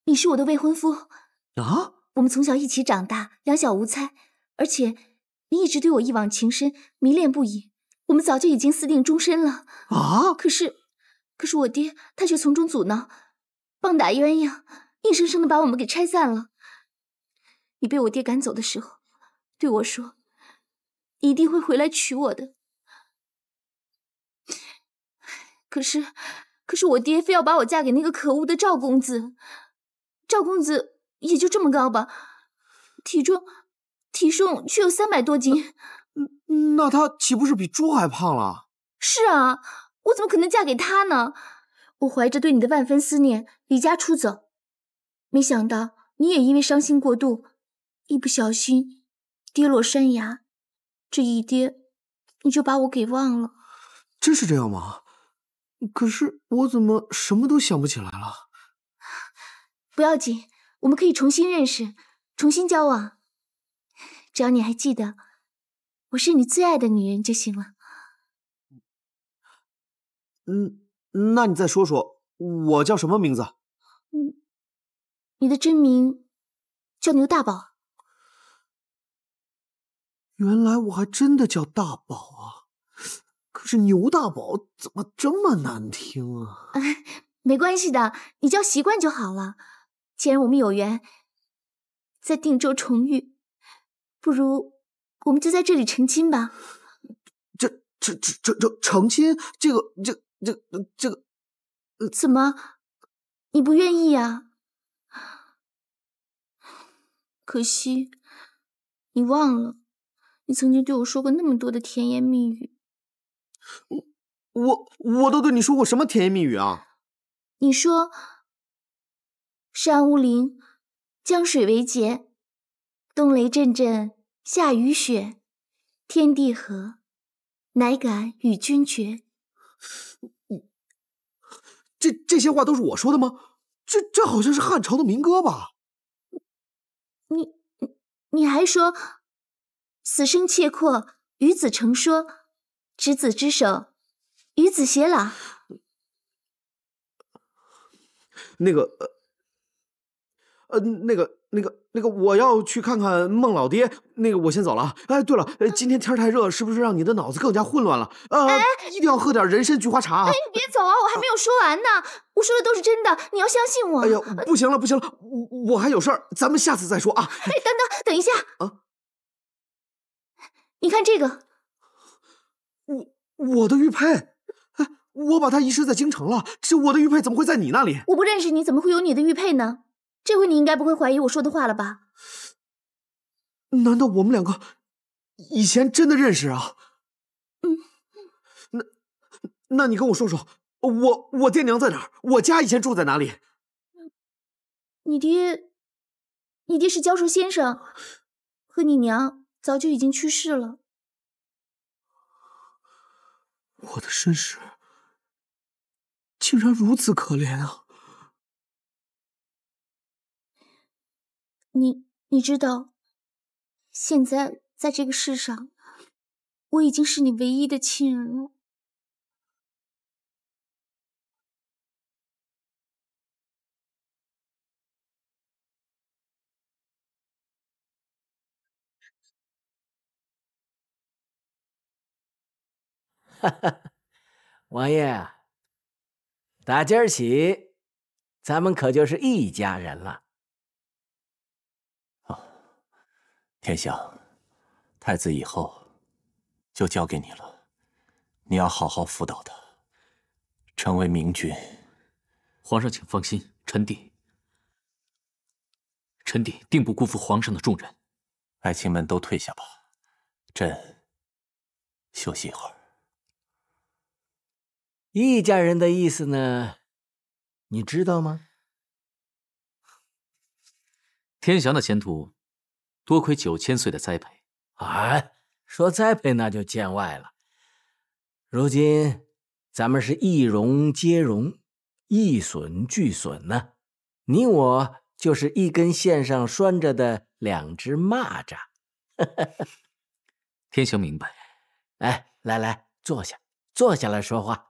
你是我的未婚夫啊！我们从小一起长大，两小无猜，而且你一直对我一往情深，迷恋不已。我们早就已经私定终身了啊！可是我爹他却从中阻挠，棒打鸳鸯，硬生生的把我们给拆散了。你被我爹赶走的时候，对我说，你一定会回来娶我的。可是我爹非要把我嫁给那个可恶的赵公子。赵公子也就这么高吧，体重却有300多斤。那他岂不是比猪还胖了？是啊，我怎么可能嫁给他呢？我怀着对你的万分思念，离家出走，没想到你也因为伤心过度，一不小心跌落山崖，这一跌你就把我给忘了。真是这样吗？可是我怎么什么都想不起来了？不要紧，我们可以重新认识，重新交往，只要你还记得我是你最爱的女人就行了。那你再说说我叫什么名字？你的真名叫牛大宝。原来我还真的叫大宝啊！可是牛大宝怎么这么难听啊？没关系的，你叫习惯就好了。既然我们有缘在定州重遇，不如我们就在这里成亲吧。成亲？这个，怎么？你不愿意呀？可惜，你忘了，你曾经对我说过那么多的甜言蜜语。我都对你说过什么甜言蜜语啊？你说，山无陵，江水为竭，冬雷阵阵，夏雨雪，天地合，乃敢与君绝。这些话都是我说的吗？这好像是汉朝的民歌吧？你还说，死生契阔，与子成说，执子之手，与子偕老。那个，我要去看看孟老爹。那个，我先走了。哎，对了，今天天太热，是不是让你的脑子更加混乱了？一定要喝点人参菊花茶。哎，你别走啊，我还没有说完呢。我说的都是真的，你要相信我。哎呀，不行了，我还有事儿，咱们下次再说啊。哎，等一下啊！你看这个，我的玉佩。我把它遗失在京城了，我的玉佩怎么会在你那里？我不认识你，怎么会有你的玉佩呢？这回你应该不会怀疑我说的话了吧？难道我们两个以前真的认识啊？那你跟我说说，我爹娘在哪儿？我家以前住在哪里？你爹是教授先生，和你娘早就已经去世了。我的身世竟然如此可怜啊！你知道，现在在这个世上，我已经是你唯一的亲人了。哈哈，王爷，打今儿起，咱们可就是一家人了。天祥，太子以后就交给你了，你要好好辅导他，成为明君。皇上请放心，臣弟定不辜负皇上的重任。爱卿们都退下吧，朕休息一会儿。一家人的意思呢，你知道吗？天祥的前途多亏9000岁的栽培。啊，说栽培那就见外了。如今咱们是一荣皆荣，一损俱损呢。你我就是一根线上拴着的两只蚂蚱。天祥明白。哎，来，坐下来说话。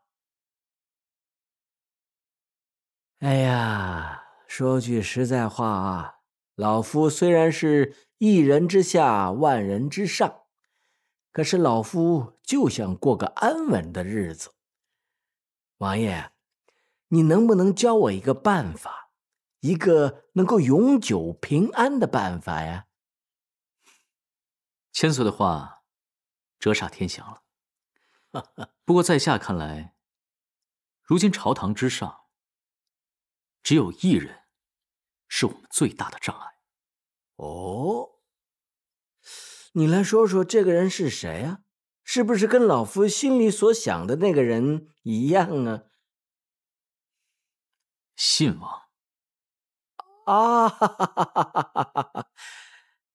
哎呀，说句实在话啊，老夫虽然是一人之下，万人之上，可是老夫就想过个安稳的日子。王爷，你能不能教我一个办法，一个能够永久平安的办法呀？1000岁的话，折煞天祥了。不过在下看来，如今朝堂之上，只有一人是我们最大的障碍。哦，你来说说这个人是谁啊？是不是跟老夫心里所想的那个人一样啊？信王。啊，哈哈哈哈哈哈！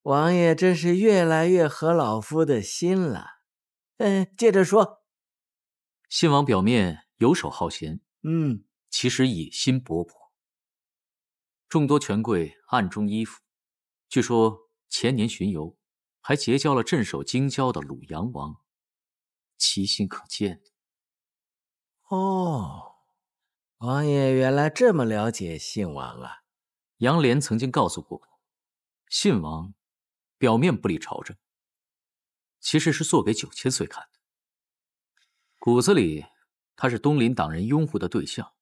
王爷真是越来越合老夫的心了。接着说。信王表面游手好闲，其实野心勃勃。众多权贵暗中依附，据说前年巡游还结交了镇守京郊的鲁阳王，其心可见。哦，王爷原来这么了解信王啊！杨涟曾经告诉过我，信王表面不理朝政，其实是做给9000岁看的。骨子里，他是东林党人拥护的对象。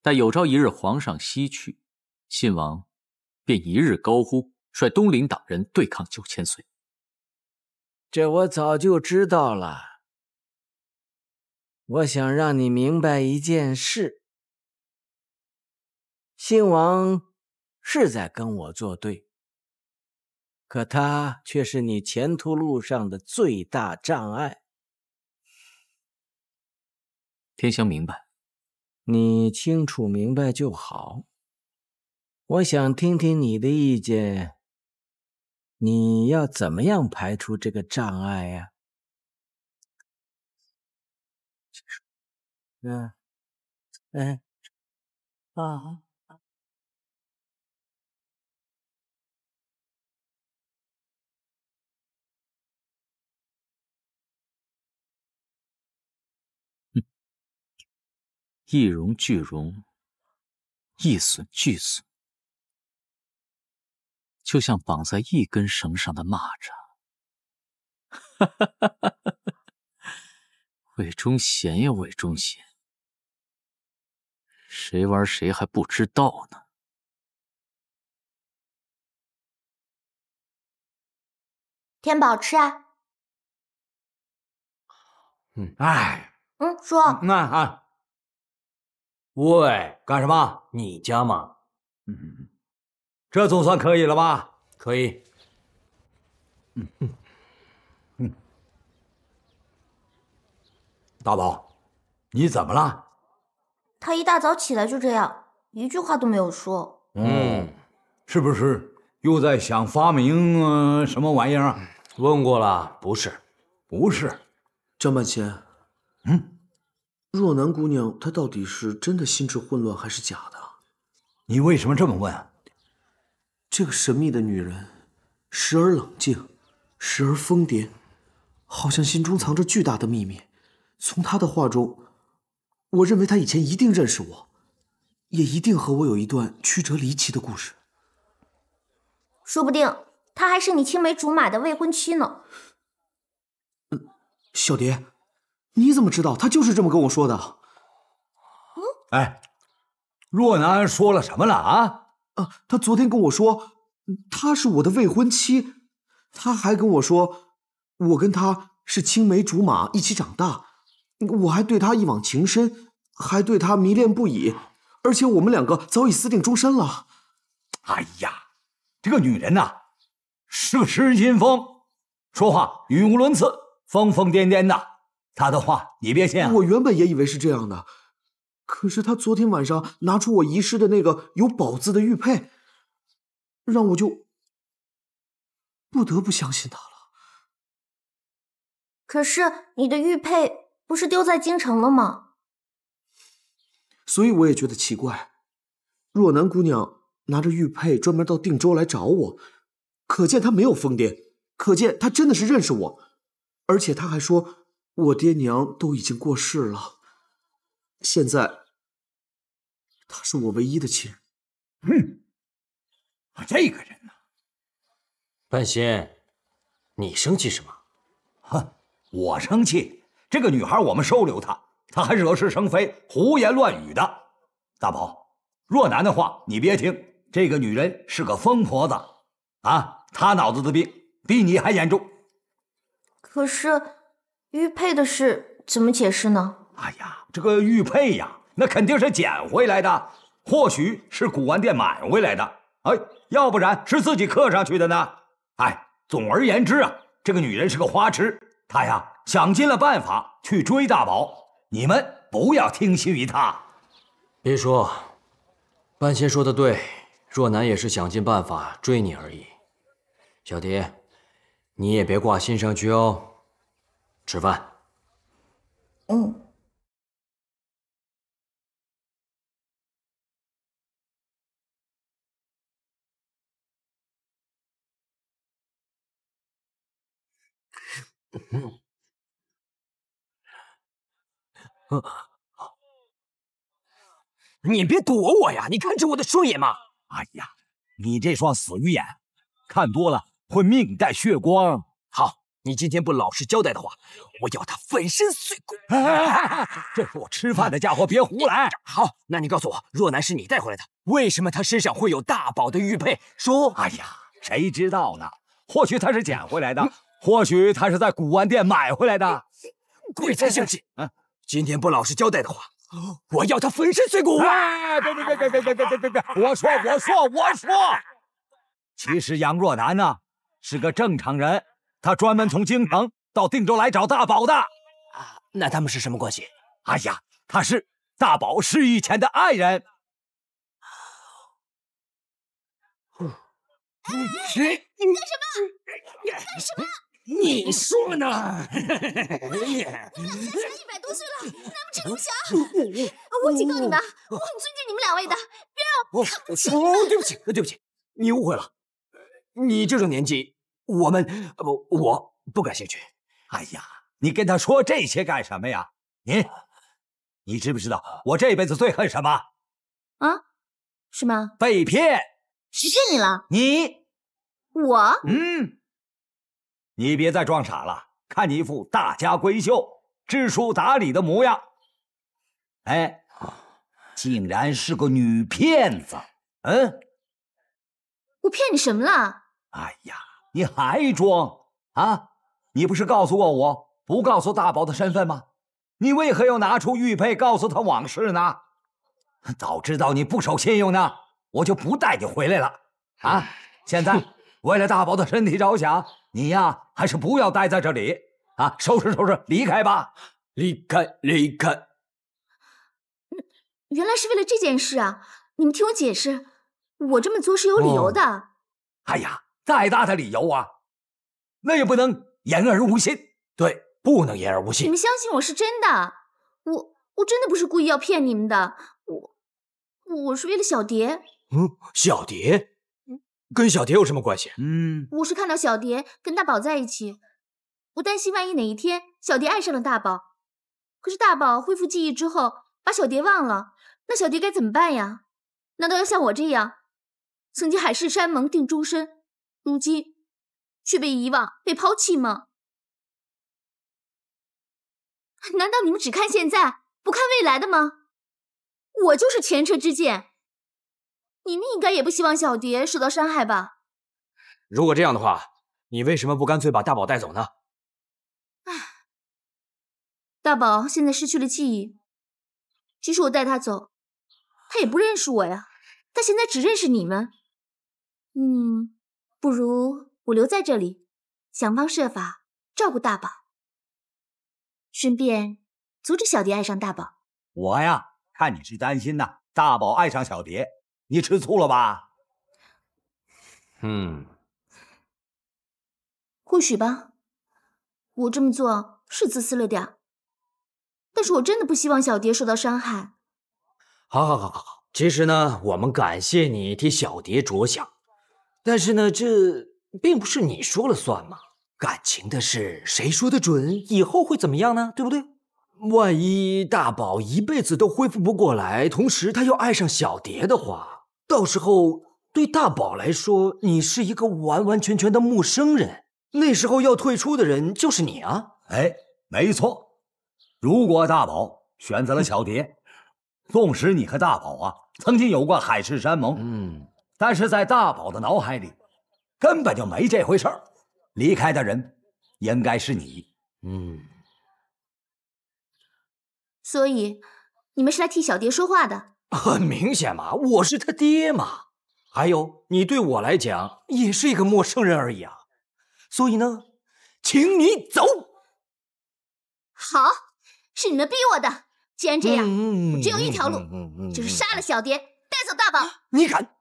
待有朝一日皇上西去，信王便一日高呼，率东林党人对抗9000岁。这我早就知道了。我想让你明白一件事：信王是在跟我作对，可他却是你前途路上的最大障碍。天香明白，你清楚明白就好。我想听听你的意见，你要怎么样排除这个障碍呀？一荣俱荣，一损俱损，就像绑在一根绳上的蚂蚱。韦忠贤呀，韦忠贤，谁玩谁还不知道呢。天宝吃啊。说。喂，干什么？你家吗？这总算可以了吧？可以。大宝，你怎么了？他一大早起来就这样，一句话都没有说。是不是又在想发明什么玩意儿？问过了，不是。不是。张半仙，若楠姑娘她到底是真的心智混乱还是假的？你为什么这么问？这个神秘的女人，时而冷静，时而疯癫，好像心中藏着巨大的秘密。从她的话中，我认为她以前一定认识我，也一定和我有一段曲折离奇的故事。说不定她还是你青梅竹马的未婚妻呢。小蝶，你怎么知道？她就是这么跟我说的。若楠说了什么了啊？她昨天跟我说，她是我的未婚妻。她还跟我说，我跟她是青梅竹马，一起长大。我还对她一往情深，还对她迷恋不已，而且我们两个早已私定终身了。哎呀，这个女人呐，是个失心疯，说话语无伦次，疯疯癫癫的。她的话你别信啊。我原本也以为是这样的，可是她昨天晚上拿出我遗失的那个有宝字的玉佩，让我就不得不相信她了。可是你的玉佩不是丢在京城了吗？所以我也觉得奇怪，若楠姑娘拿着玉佩专门到定州来找我，可见她没有疯癫，可见她真的是认识我，而且她还说我爹娘都已经过世了，现在她是我唯一的亲人。这个人呢？半仙，你生气什么？我生气，这个女孩我们收留她，她还惹是生非，胡言乱语的。大宝，若楠的话你别听，这个女人是个疯婆子啊，她脑子的病比你还严重。可是玉佩的事怎么解释呢？哎呀，这个玉佩呀，那肯定是捡回来的，或许是古玩店买回来的，要不然是自己刻上去的呢。总而言之啊，这个女人是个花痴，她呀想尽了办法去追大宝，你们不要听信于她。别说，半仙说的对，若楠也是想尽办法追你而已。小蝶，你也别挂心上去哦。吃饭。你别躲我呀！你看着我的双眼吗？哎呀，你这双死鱼眼，看多了会命带血光。好，你今天不老实交代的话，我要他粉身碎骨！这是我吃饭的家伙，别胡来！好，那你告诉我，若男是你带回来的，为什么他身上会有大宝的玉佩？说。哎呀，谁知道呢？或许他是捡回来的，或许他是在古玩店买回来的。鬼才相信！今天不老实交代的话，我要他粉身碎骨！别！我说！其实杨若男呢，是个正常人。他专门从京城到定州来找大宝的啊，那他们是什么关系？哎呀，他是大宝失忆前的爱人。谁？你干什么？干什么？你说呢？你们俩加起来100多岁了，难不成游侠？我警告你们，我很尊敬你们2位的，别让我看不起你们。对不起，你误会了。你这种年纪。我不感兴趣。哎呀，你跟他说这些干什么呀？你知不知道我这辈子最恨什么？啊？是吗？被骗。谁骗你了？我？你别再装傻了，看你一副大家闺秀、知书达理的模样。哎，竟然是个女骗子！我骗你什么了？哎呀！你还装啊？你不是告诉过我不告诉大宝的身份吗？你为何要拿出玉佩告诉他往事呢？早知道你不守信用呢，我就不带你回来了啊！现在为了大宝的身体着想，你呀还是不要待在这里啊！收拾，离开吧！离开！原来是为了这件事啊！你们听我解释，我这么做是有理由的。哎呀！再大的理由啊，那也不能言而无信。对，不能言而无信。你们相信我是真的，我真的不是故意要骗你们的，我是为了小蝶。小蝶？跟小蝶有什么关系？我是看到小蝶跟大宝在一起，我担心万一哪一天小蝶爱上了大宝，可是大宝恢复记忆之后把小蝶忘了，那小蝶该怎么办呀？难道要像我这样，曾经海誓山盟定终身？如今却被遗忘、被抛弃吗？难道你们只看现在，不看未来的吗？我就是前车之鉴，你们应该也不希望小蝶受到伤害吧？如果这样的话，你为什么不干脆把大宝带走呢？大宝现在失去了记忆，即使我带他走，他也不认识我呀。他现在只认识你们。不如我留在这里，想方设法照顾大宝，顺便阻止小蝶爱上大宝。我呀，看你是担心呐，大宝爱上小蝶，你吃醋了吧？或许吧，我这么做是自私了点，但是我真的不希望小蝶受到伤害。好，其实呢，我们感谢你替小蝶着想。但是呢，这并不是你说了算嘛。感情的事，谁说得准以后会怎么样呢？对不对？万一大宝一辈子都恢复不过来，同时他又爱上小蝶的话，到时候对大宝来说，你是一个完完全全的陌生人。那时候要退出的人就是你啊！没错。如果大宝选择了小蝶，纵使你和大宝啊曾经有过海誓山盟，但是在大宝的脑海里，根本就没这回事儿。离开的人应该是你。所以你们是来替小蝶说话的？很明显嘛，我是他爹嘛。还有，你对我来讲也是一个陌生人而已啊。所以呢，请你走。好，是你们逼我的。既然这样，我只有一条路，就是杀了小蝶，带走大宝。你敢？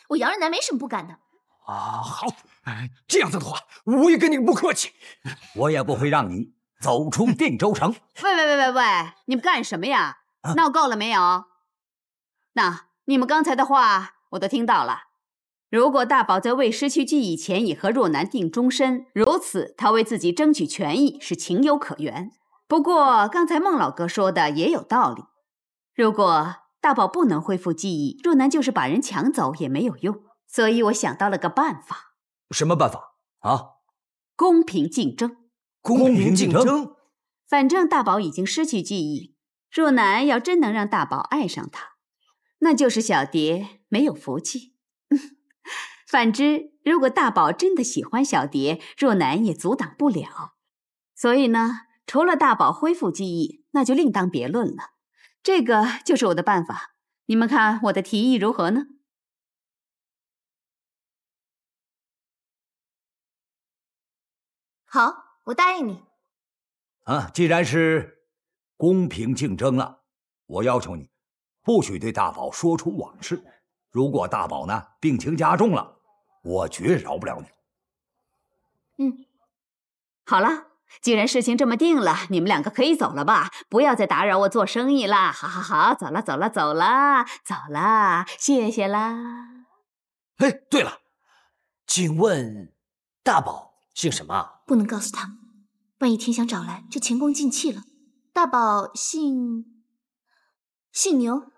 我杨润南没什么不敢的。好，这样子的话，我也跟你不客气，我也不会让你走出定州城。喂，你们干什么呀？闹够了没有？那你们刚才的话我都听到了。如果大宝在未失去记忆前已和若男定终身，如此他为自己争取权益是情有可原。不过刚才孟老哥说的也有道理，如果大宝不能恢复记忆，若男就是把人抢走也没有用。所以我想到了个办法。什么办法啊？公平竞争。公平竞争。反正大宝已经失去记忆，若男要真能让大宝爱上他，那就是小蝶没有福气。反之，如果大宝真的喜欢小蝶，若男也阻挡不了。所以呢，除了大宝恢复记忆，那就另当别论了。这个就是我的办法，你们看我的提议如何呢？好，我答应你。既然是公平竞争了，我要求你不许对大宝说出往事。如果大宝呢病情加重了，我绝饶不了你。好了，既然事情这么定了，你们两个可以走了吧？不要再打扰我做生意啦！好，走了，谢谢啦。哎，对了，请问大宝姓什么？不能告诉他们，万一天祥找来，就前功尽弃了。大宝姓牛。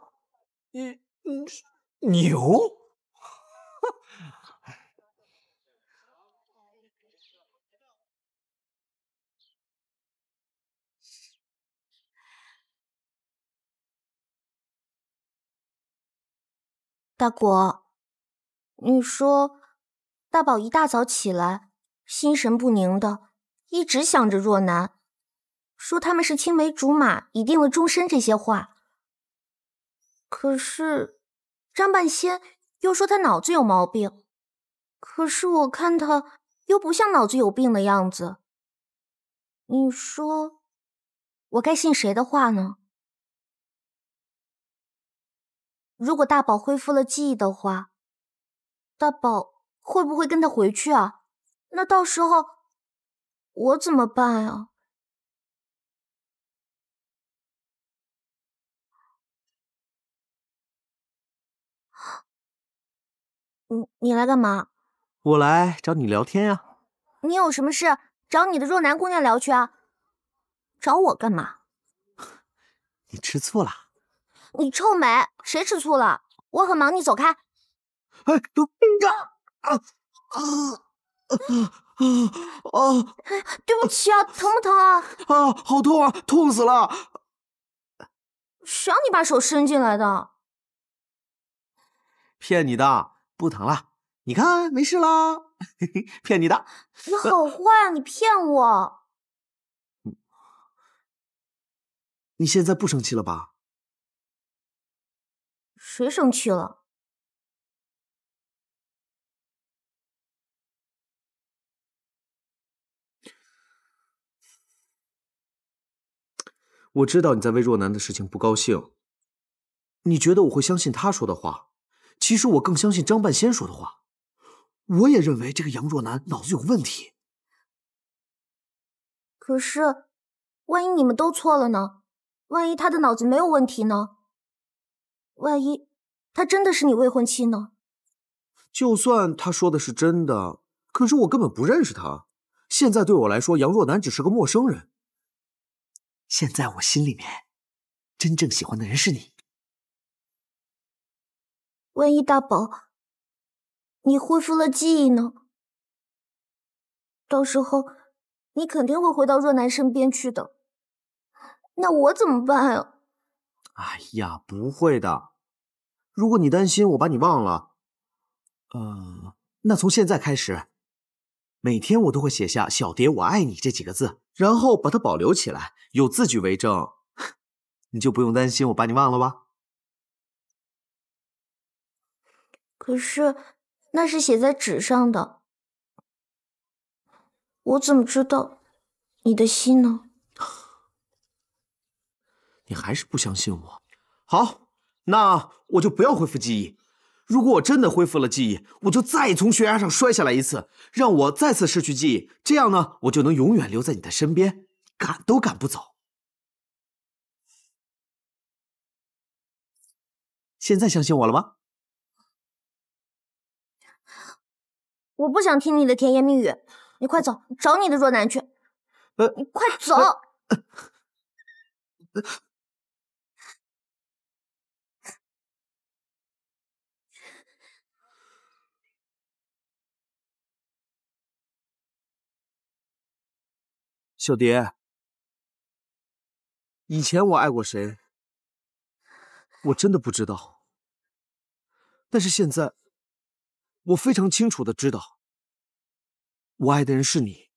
牛？大果，你说大宝一大早起来，心神不宁的，一直想着若男，说他们是青梅竹马，一定会终身这些话。可是张半仙又说他脑子有毛病，可是我看他又不像脑子有病的样子。你说我该信谁的话呢？如果大宝恢复了记忆的话，大宝会不会跟他回去啊？那到时候我怎么办啊？你来干嘛？我来找你聊天呀。你有什么事找你的若男姑娘聊去啊？找我干嘛？你吃醋了？你臭美，谁吃醋了？我很忙，你走开。哎，对不起啊，疼不疼啊？啊，好痛啊，痛死了！谁让你把手伸进来的？骗你的，不疼了。你看，没事啦，骗你的。你好坏啊，你骗我！你现在不生气了吧？谁生气了？我知道你在为若男的事情不高兴，你觉得我会相信他说的话？其实我更相信张半仙说的话。我也认为这个杨若男脑子有问题。可是，万一你们都错了呢？万一他的脑子没有问题呢？万一他真的是你未婚妻呢？就算他说的是真的，可是我根本不认识他。现在对我来说，杨若男只是个陌生人。现在我心里面真正喜欢的人是你。万一大宝你恢复了记忆呢？到时候你肯定会回到若男身边去的。那我怎么办啊？哎呀，不会的。如果你担心我把你忘了，那从现在开始，每天我都会写下“小蝶我爱你”这几个字，然后把它保留起来，有字据为证，你就不用担心我把你忘了吧？可是那是写在纸上的，我怎么知道你的心呢？你还是不相信我？好，那我就不要恢复记忆。如果我真的恢复了记忆，我就再从悬崖上摔下来一次，让我再次失去记忆。这样呢，我就能永远留在你的身边，赶都赶不走。现在相信我了吗？我不想听你的甜言蜜语，你快走，找你的若男去。你快走！小蝶，以前我爱过谁，我真的不知道。但是现在，我非常清楚的知道，我爱的人是你。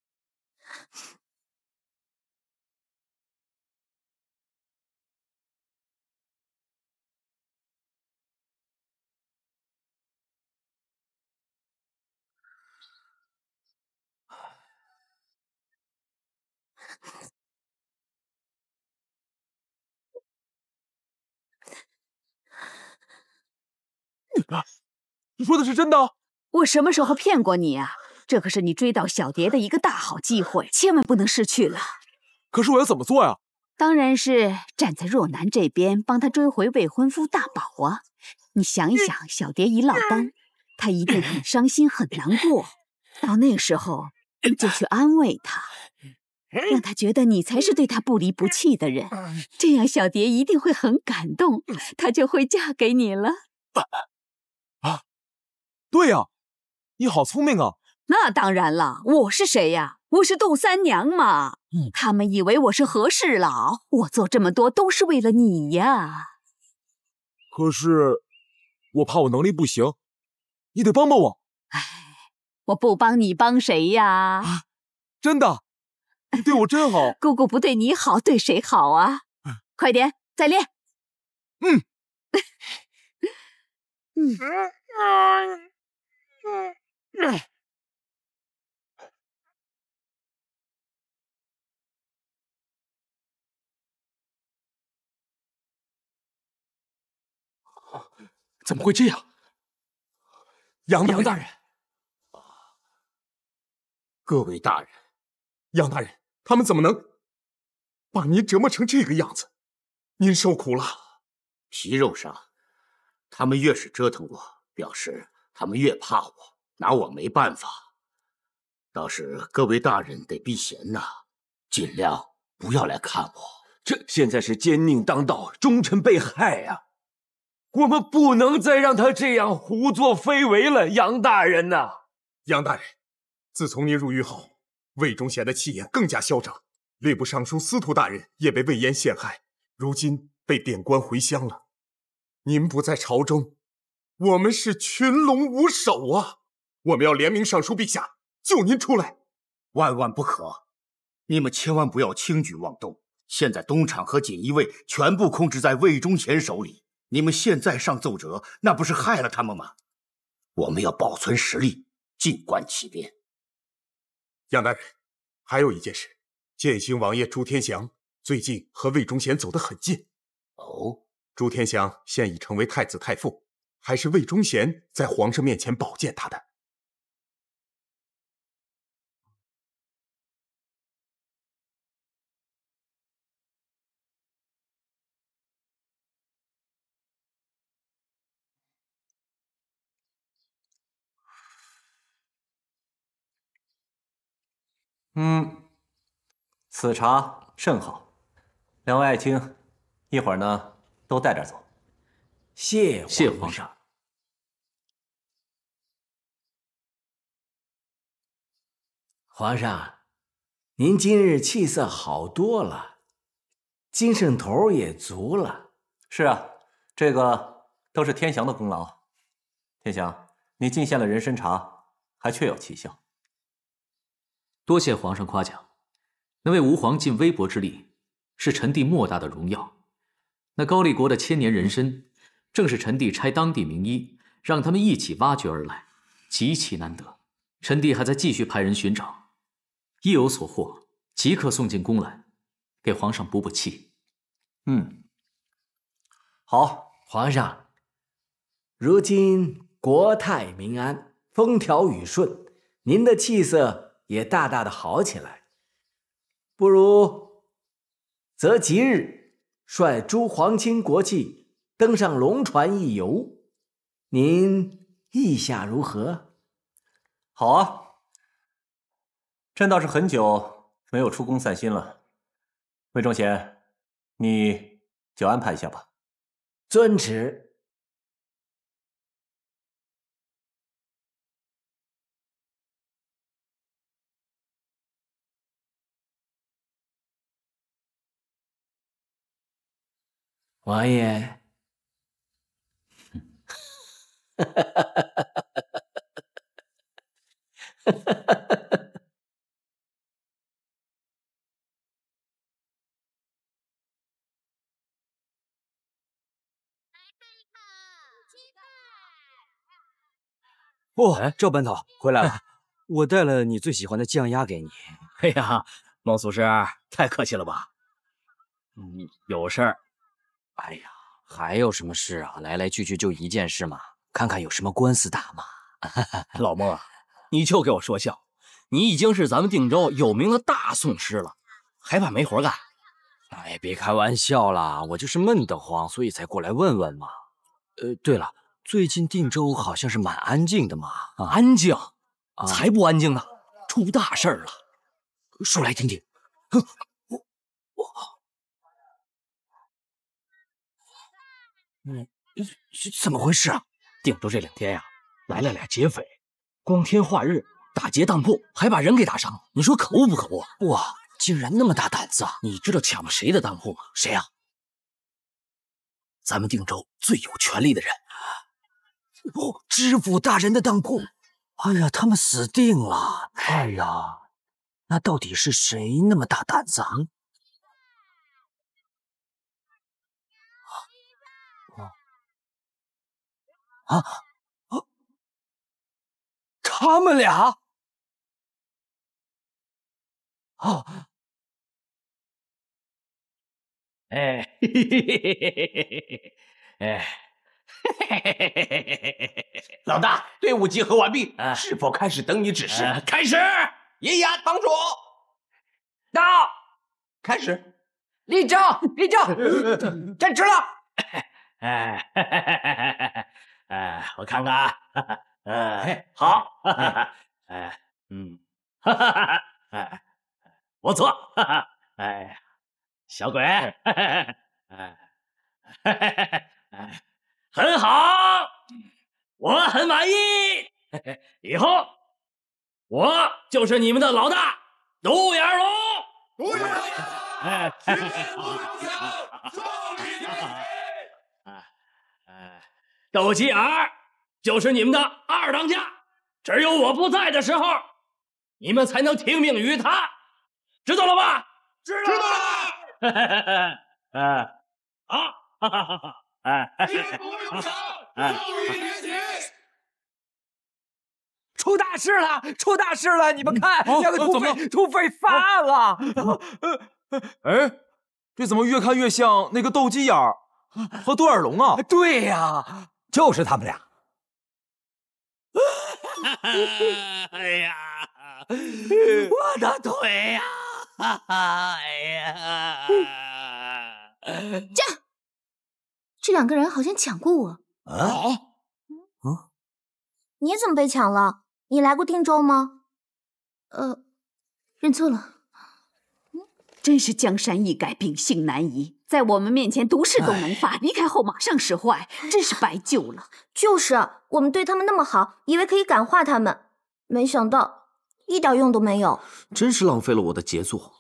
你说的是真的？我什么时候骗过你啊？这可是你追到小蝶的一个大好机会，千万不能失去了。可是我要怎么做呀？当然是站在若男这边，帮他追回未婚夫大宝啊！你想一想，小蝶一落单，他一定很伤心很难过。到那时候，你就去安慰他，让他觉得你才是对他不离不弃的人，这样小蝶一定会很感动，她就会嫁给你了。啊，对呀，你好聪明啊！那当然了，我是谁呀？我是杜三娘嘛。他们以为我是和事佬，我做这么多都是为了你呀。可是我怕我能力不行，你得帮帮我。我不帮你帮谁呀？真的，你对我真好。姑姑不对你好，对谁好啊？快点，再练。怎么会这样？杨大人，各位大人，杨大人，他们怎么能把您折磨成这个样子？您受苦了。皮肉上，他们越是折腾我，表示他们越怕我，拿我没办法。倒是各位大人得避嫌呐，尽量不要来看我。这现在是奸佞当道，忠臣被害呀！我们不能再让他这样胡作非为了，杨大人呐！杨大人，自从您入狱后，魏忠贤的气焰更加嚣张，吏部尚书司徒大人也被魏延陷害，如今被贬官回乡了。您不在朝中，我们是群龙无首啊！我们要联名上书陛下，救您出来。万万不可！你们千万不要轻举妄动。现在东厂和锦衣卫全部控制在魏忠贤手里，你们现在上奏折，那不是害了他们吗？我们要保存实力，静观其变。杨大人，还有一件事，建兴王爷朱天祥最近和魏忠贤走得很近。哦，朱天祥现已成为太子太傅，还是魏忠贤在皇上面前保荐他的。此茶甚好，两位爱卿，一会儿呢都带点走。谢皇上。皇上，您今日气色好多了，精神头也足了。是啊，这个都是天祥的功劳。天祥，你进献了人参茶，还确有奇效。多谢皇上夸奖。能为吾皇尽微薄之力，是臣弟莫大的荣耀。那高丽国的千年人参，正是臣弟差当地名医，让他们一起挖掘而来，极其难得。臣弟还在继续派人寻找，一有所获，即刻送进宫来，给皇上补补气。好，皇上，如今国泰民安，风调雨顺，您的气色也大大的好起来。不如择吉日，率诸皇亲国戚登上龙船一游，您意下如何？好啊，朕倒是很久没有出宫散心了。魏忠贤，你就安排一下吧。遵旨。王爷。哦，赵班头回来了，我带了你最喜欢的酱鸭给你。哎呀，孟苏师，太客气了吧？有事儿？哎呀，还有什么事啊？来来去去就一件事嘛，看看有什么官司打嘛。老孟啊，你就给我说笑，你已经是咱们定州有名的大讼师了，还怕没活干？哎，别开玩笑啦，我就是闷得慌，所以才过来问问嘛。对了，最近定州好像是蛮安静的嘛。安静？才不安静呢，出大事了。说来听听。怎么回事啊？定州这2天呀，来了俩劫匪，光天化日打劫当铺，还把人给打伤了。你说可恶不可恶？哇，竟然那么大胆子啊！你知道抢了谁的当铺吗？谁呀？咱们定州最有权力的人。哦，知府大人的当铺。哎呀，他们死定了！哎呀，那到底是谁那么大胆子啊？他们俩？哎，老大，队伍集合完毕，是否开始等你指示？开始！银牙堂主到，开始！立正，立正，站直了！我看看，好，不错，小鬼，很好，我很满意。以后我就是你们的老大，独眼龙。独眼龙，斗鸡眼就是你们的2当家，只有我不在的时候，你们才能听命于他，知道了吧？知道了。出大事了！出大事了！你们看，那个土匪犯了！哎，这怎么越看越像那个斗鸡眼儿和独眼龙啊？对呀，就是他们俩。哎呀，我的腿呀！哎呀！这2个人好像抢过我。你怎么被抢了？你来过定州吗？认错了。真是江山易改，秉性难移，在我们面前毒誓都能发，离开后马上使坏，真是白救了。就是我们对他们那么好，以为可以感化他们，没想到一点用都没有。真是浪费了我的杰作。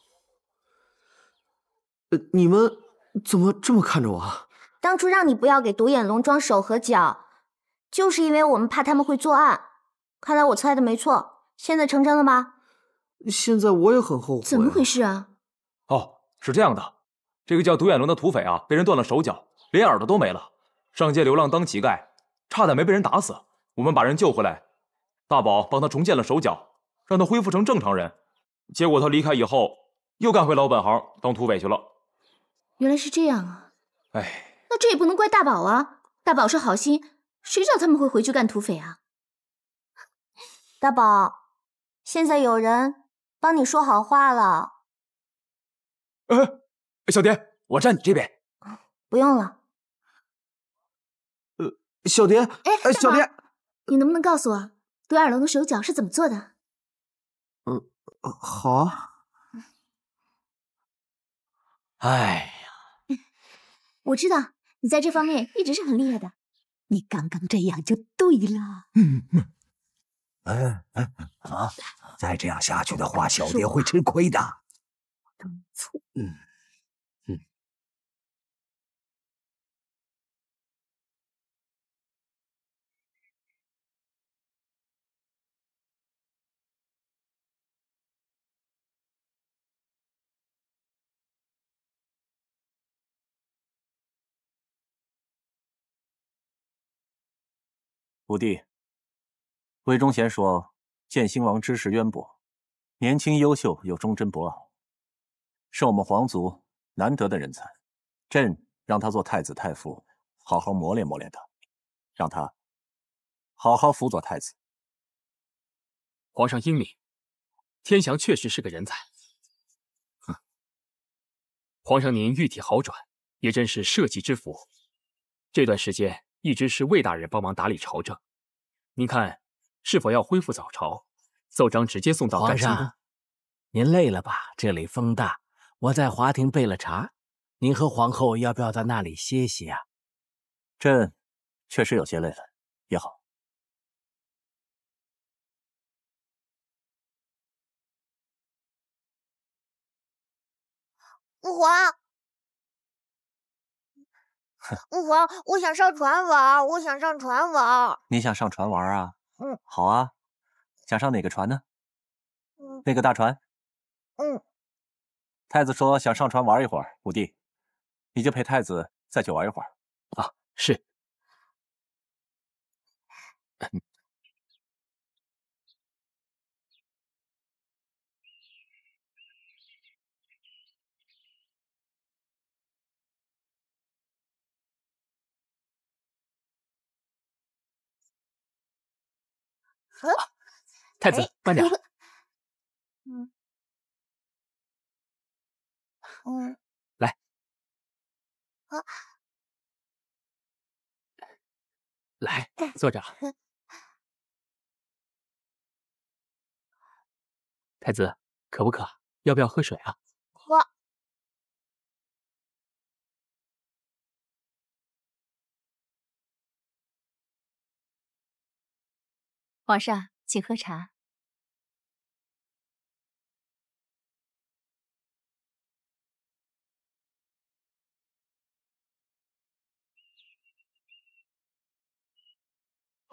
你们怎么这么看着我啊？当初让你不要给独眼龙装手和脚，就是因为我们怕他们会作案。看来我猜的没错，现在成真了吧？现在我也很后悔。怎么回事啊？哦，是这样的，这个叫独眼龙的土匪啊，被人断了手脚，连耳朵都没了，上街流浪当乞丐，差点没被人打死。我们把人救回来，大宝帮他重建了手脚，让他恢复成正常人。结果他离开以后，又干回老本行当土匪去了。原来是这样啊！哎，那这也不能怪大宝啊，大宝是好心，谁知道他们会回去干土匪啊？大宝，现在有人帮你说好话了。小蝶，我站你这边。不用了。小蝶，小蝶，你能不能告诉我，独眼龙的手脚是怎么做的？好啊。哎呀，我知道你在这方面一直是很厉害的。你刚刚这样就对了。再这样下去的话，小蝶会吃亏的。武帝，魏忠贤说，建兴王知识渊博，年轻优秀又忠贞博傲，是我们皇族难得的人才。朕让他做太子太傅，好好磨练磨练他，让他好好辅佐太子。皇上英明，天祥确实是个人才。皇上您玉体好转，也真是社稷之福。这段时间一直是魏大人帮忙打理朝政，您看是否要恢复早朝，奏章直接送到干清宫？皇上，您累了吧？这里风大，我在华庭备了茶，您和皇后要不要在那里歇息啊？朕确实有些累了，也好。父皇，父皇，我想上船玩，我想上船玩。你想上船玩啊？嗯，好啊。想上哪个船呢？那个大船？太子说想上船玩一会儿，武帝，你就陪太子再去玩一会儿。啊，是。太子，慢点。来。来，坐着。太子，渴不渴？要不要喝水啊？喝。皇上，请喝茶。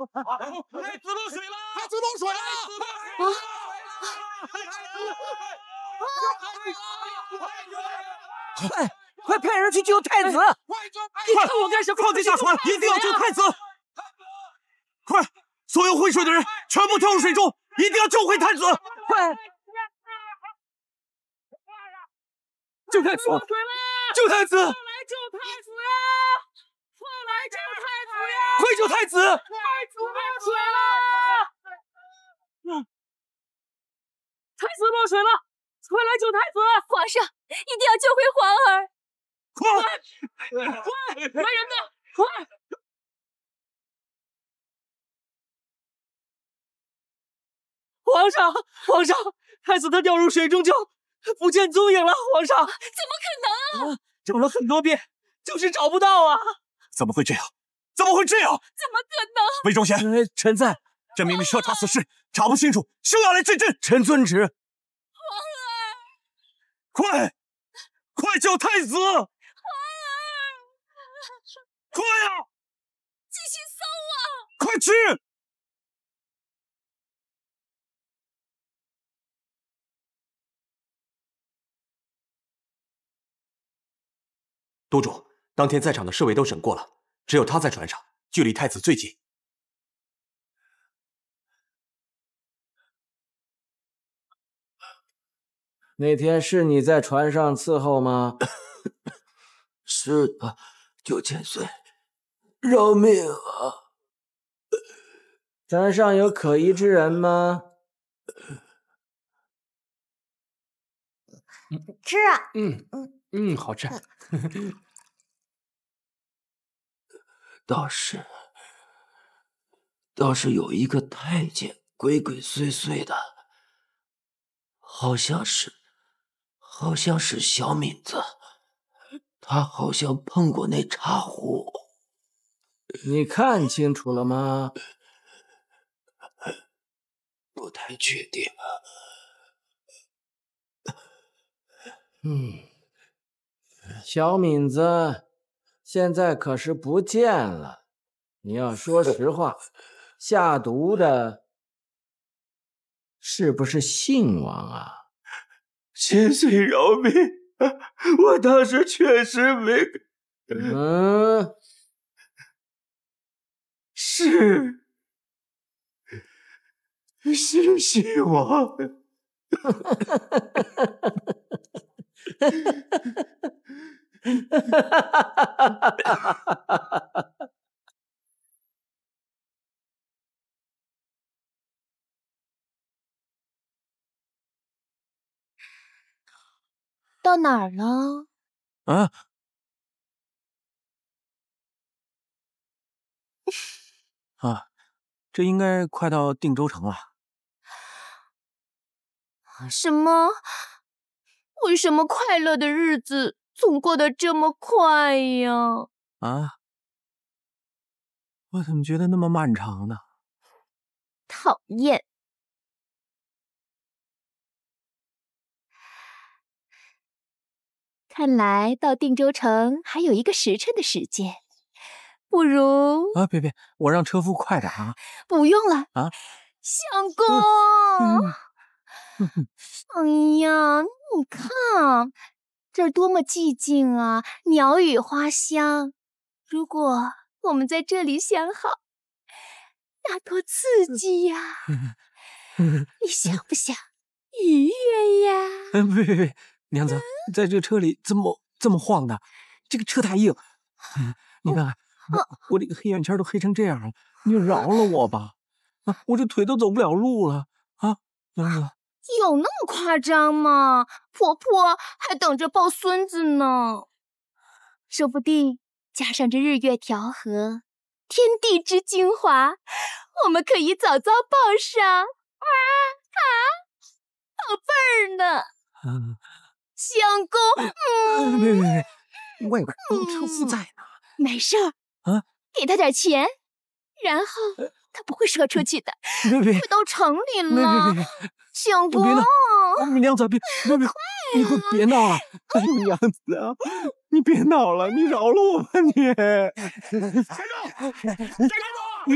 太子落水了！太子落水了！快派人去救太子！你看我干什么？快点下船，一定要救太子！快，所有会水的人全部跳入水中，一定要救回太子！快！救太子！救太子！快来救太子呀！快来救太子呀！快救太子！太子落水了！太子落水了！快来救太子！皇上，一定要救回皇儿！快！来人呐！快！皇上，太子他掉入水中就不见踪影了。皇上，怎么可能啊？找了很多遍，就是找不到啊！怎么会这样？怎么会这样？怎么可能？魏忠贤，臣在。朕命你彻查此事，查不清楚，休要来见朕。臣遵旨。皇儿，快救太子！皇儿，快呀！继续搜啊！快去！督主，当天在场的侍卫都审过了，只有他在船上，距离太子最近。那天是你在船上伺候吗？是的，九千岁，饶命啊！船上有可疑之人吗？吃啊！好吃。倒是有一个太监鬼鬼祟祟的，好像是小敏子，他好像碰过那茶壶。你看清楚了吗？不太确定。小敏子现在可是不见了，你要说实话，下毒的是不是信王啊？千岁饶命！我当时确实没……是。谢谢我。到哪儿了？啊？啊，这应该快到定州城了。什么？为什么快乐的日子总过得这么快呀？啊？我怎么觉得那么漫长呢？讨厌！看来到定州城还有1个时辰的时间，不如……啊，别，我让车夫快点啊！不用了啊，相公。哎呀，你看这儿多么寂静啊，鸟语花香。如果我们在这里相好，那多刺激呀！你想不想愉悦呀？别，娘子，在这车里这么晃的，这个车太硬。你看看，我这个黑眼圈都黑成这样了，你饶了我吧！啊，我这腿都走不了路了啊，娘子。有那么夸张吗？婆婆还等着抱孙子呢，说不定加上这日月调和，天地之精华，我们可以早早抱上宝贝儿呢。相公，别，外边有车夫在呢。没事儿啊，给他点钱，然后他不会说出去的。别，快到城里了。别，相公，别闹！娘子，别，你快别闹了！哎呦，娘子啊，你别闹了，你饶了我吧你！站住！站住！